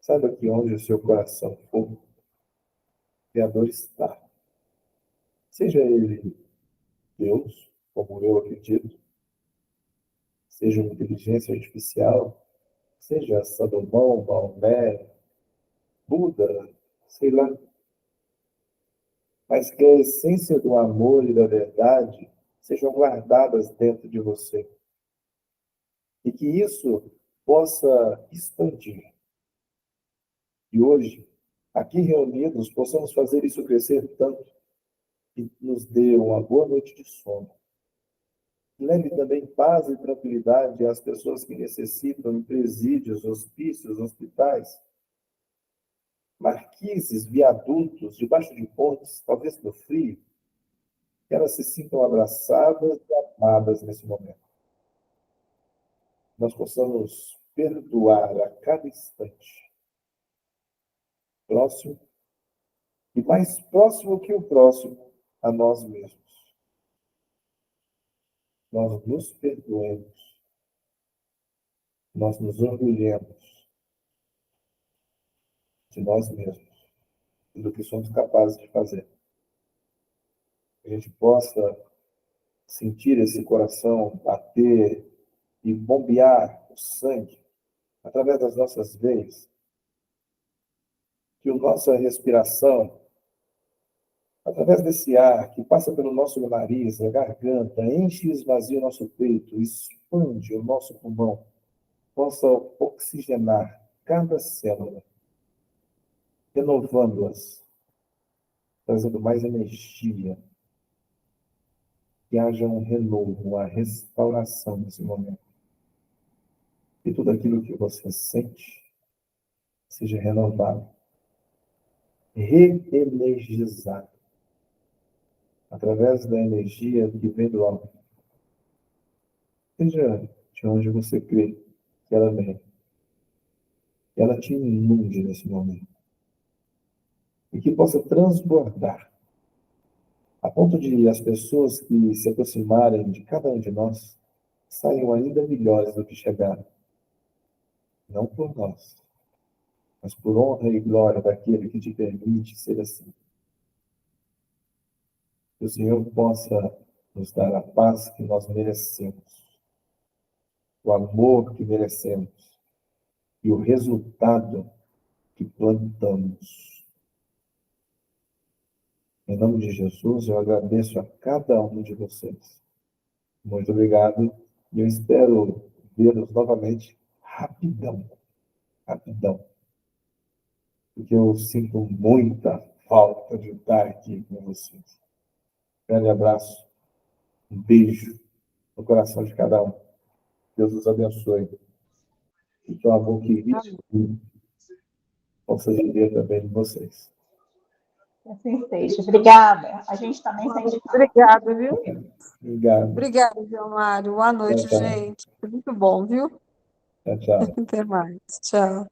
Saiba que onde o seu coração for, o Criador está. Seja ele Deus, como eu acredito, seja uma inteligência artificial, seja Salomão, Maomé, Buda, sei lá. Mas que a essência do amor e da verdade sejam guardadas dentro de você. E que isso possa expandir. E hoje, aqui reunidos, possamos fazer isso crescer tanto que nos dê uma boa noite de sono. Leve também paz e tranquilidade às pessoas que necessitam em presídios, hospícios, hospitais, marquises, viadutos, debaixo de pontes, talvez no frio, que elas se sintam abraçadas e amadas nesse momento. Nós possamos perdoar a cada instante, próximo e mais próximo que o próximo, a nós mesmos. Nós nos perdoemos, nós nos orgulhemos de nós mesmos e do que somos capazes de fazer. Que a gente possa sentir esse coração bater e bombear o sangue através das nossas veias, que a nossa respiração, através desse ar que passa pelo nosso nariz, a garganta, enche e esvazia o nosso peito, expande o nosso pulmão, possa oxigenar cada célula, renovando-as, trazendo mais energia, que haja um renovo, uma restauração nesse momento. E tudo aquilo que você sente seja renovado, reenergizado, através da energia que vem do alto. Seja de onde você crê que ela vem. Que ela te inunde nesse momento. E que possa transbordar, a ponto de as pessoas que se aproximarem de cada um de nós saiam ainda melhores do que chegaram. Não por nós, mas por honra e glória daquele que te permite ser assim. Que o Senhor possa nos dar a paz que nós merecemos, o amor que merecemos e o resultado que plantamos. Em nome de Jesus, eu agradeço a cada um de vocês. Muito obrigado e eu espero vê-los novamente rapidão, porque eu sinto muita falta de estar aqui com vocês. Grande abraço, um beijo no coração de cada um. Deus os abençoe. E que o amor que existe possa viver também em vocês. Assim seja. Obrigada. A gente também sente falta. Obrigada, viu? Obrigado. Obrigada, João Mário. Boa noite, Tchau, tchau. gente. Foi muito bom, viu? Tchau, tchau. Até mais. Tchau.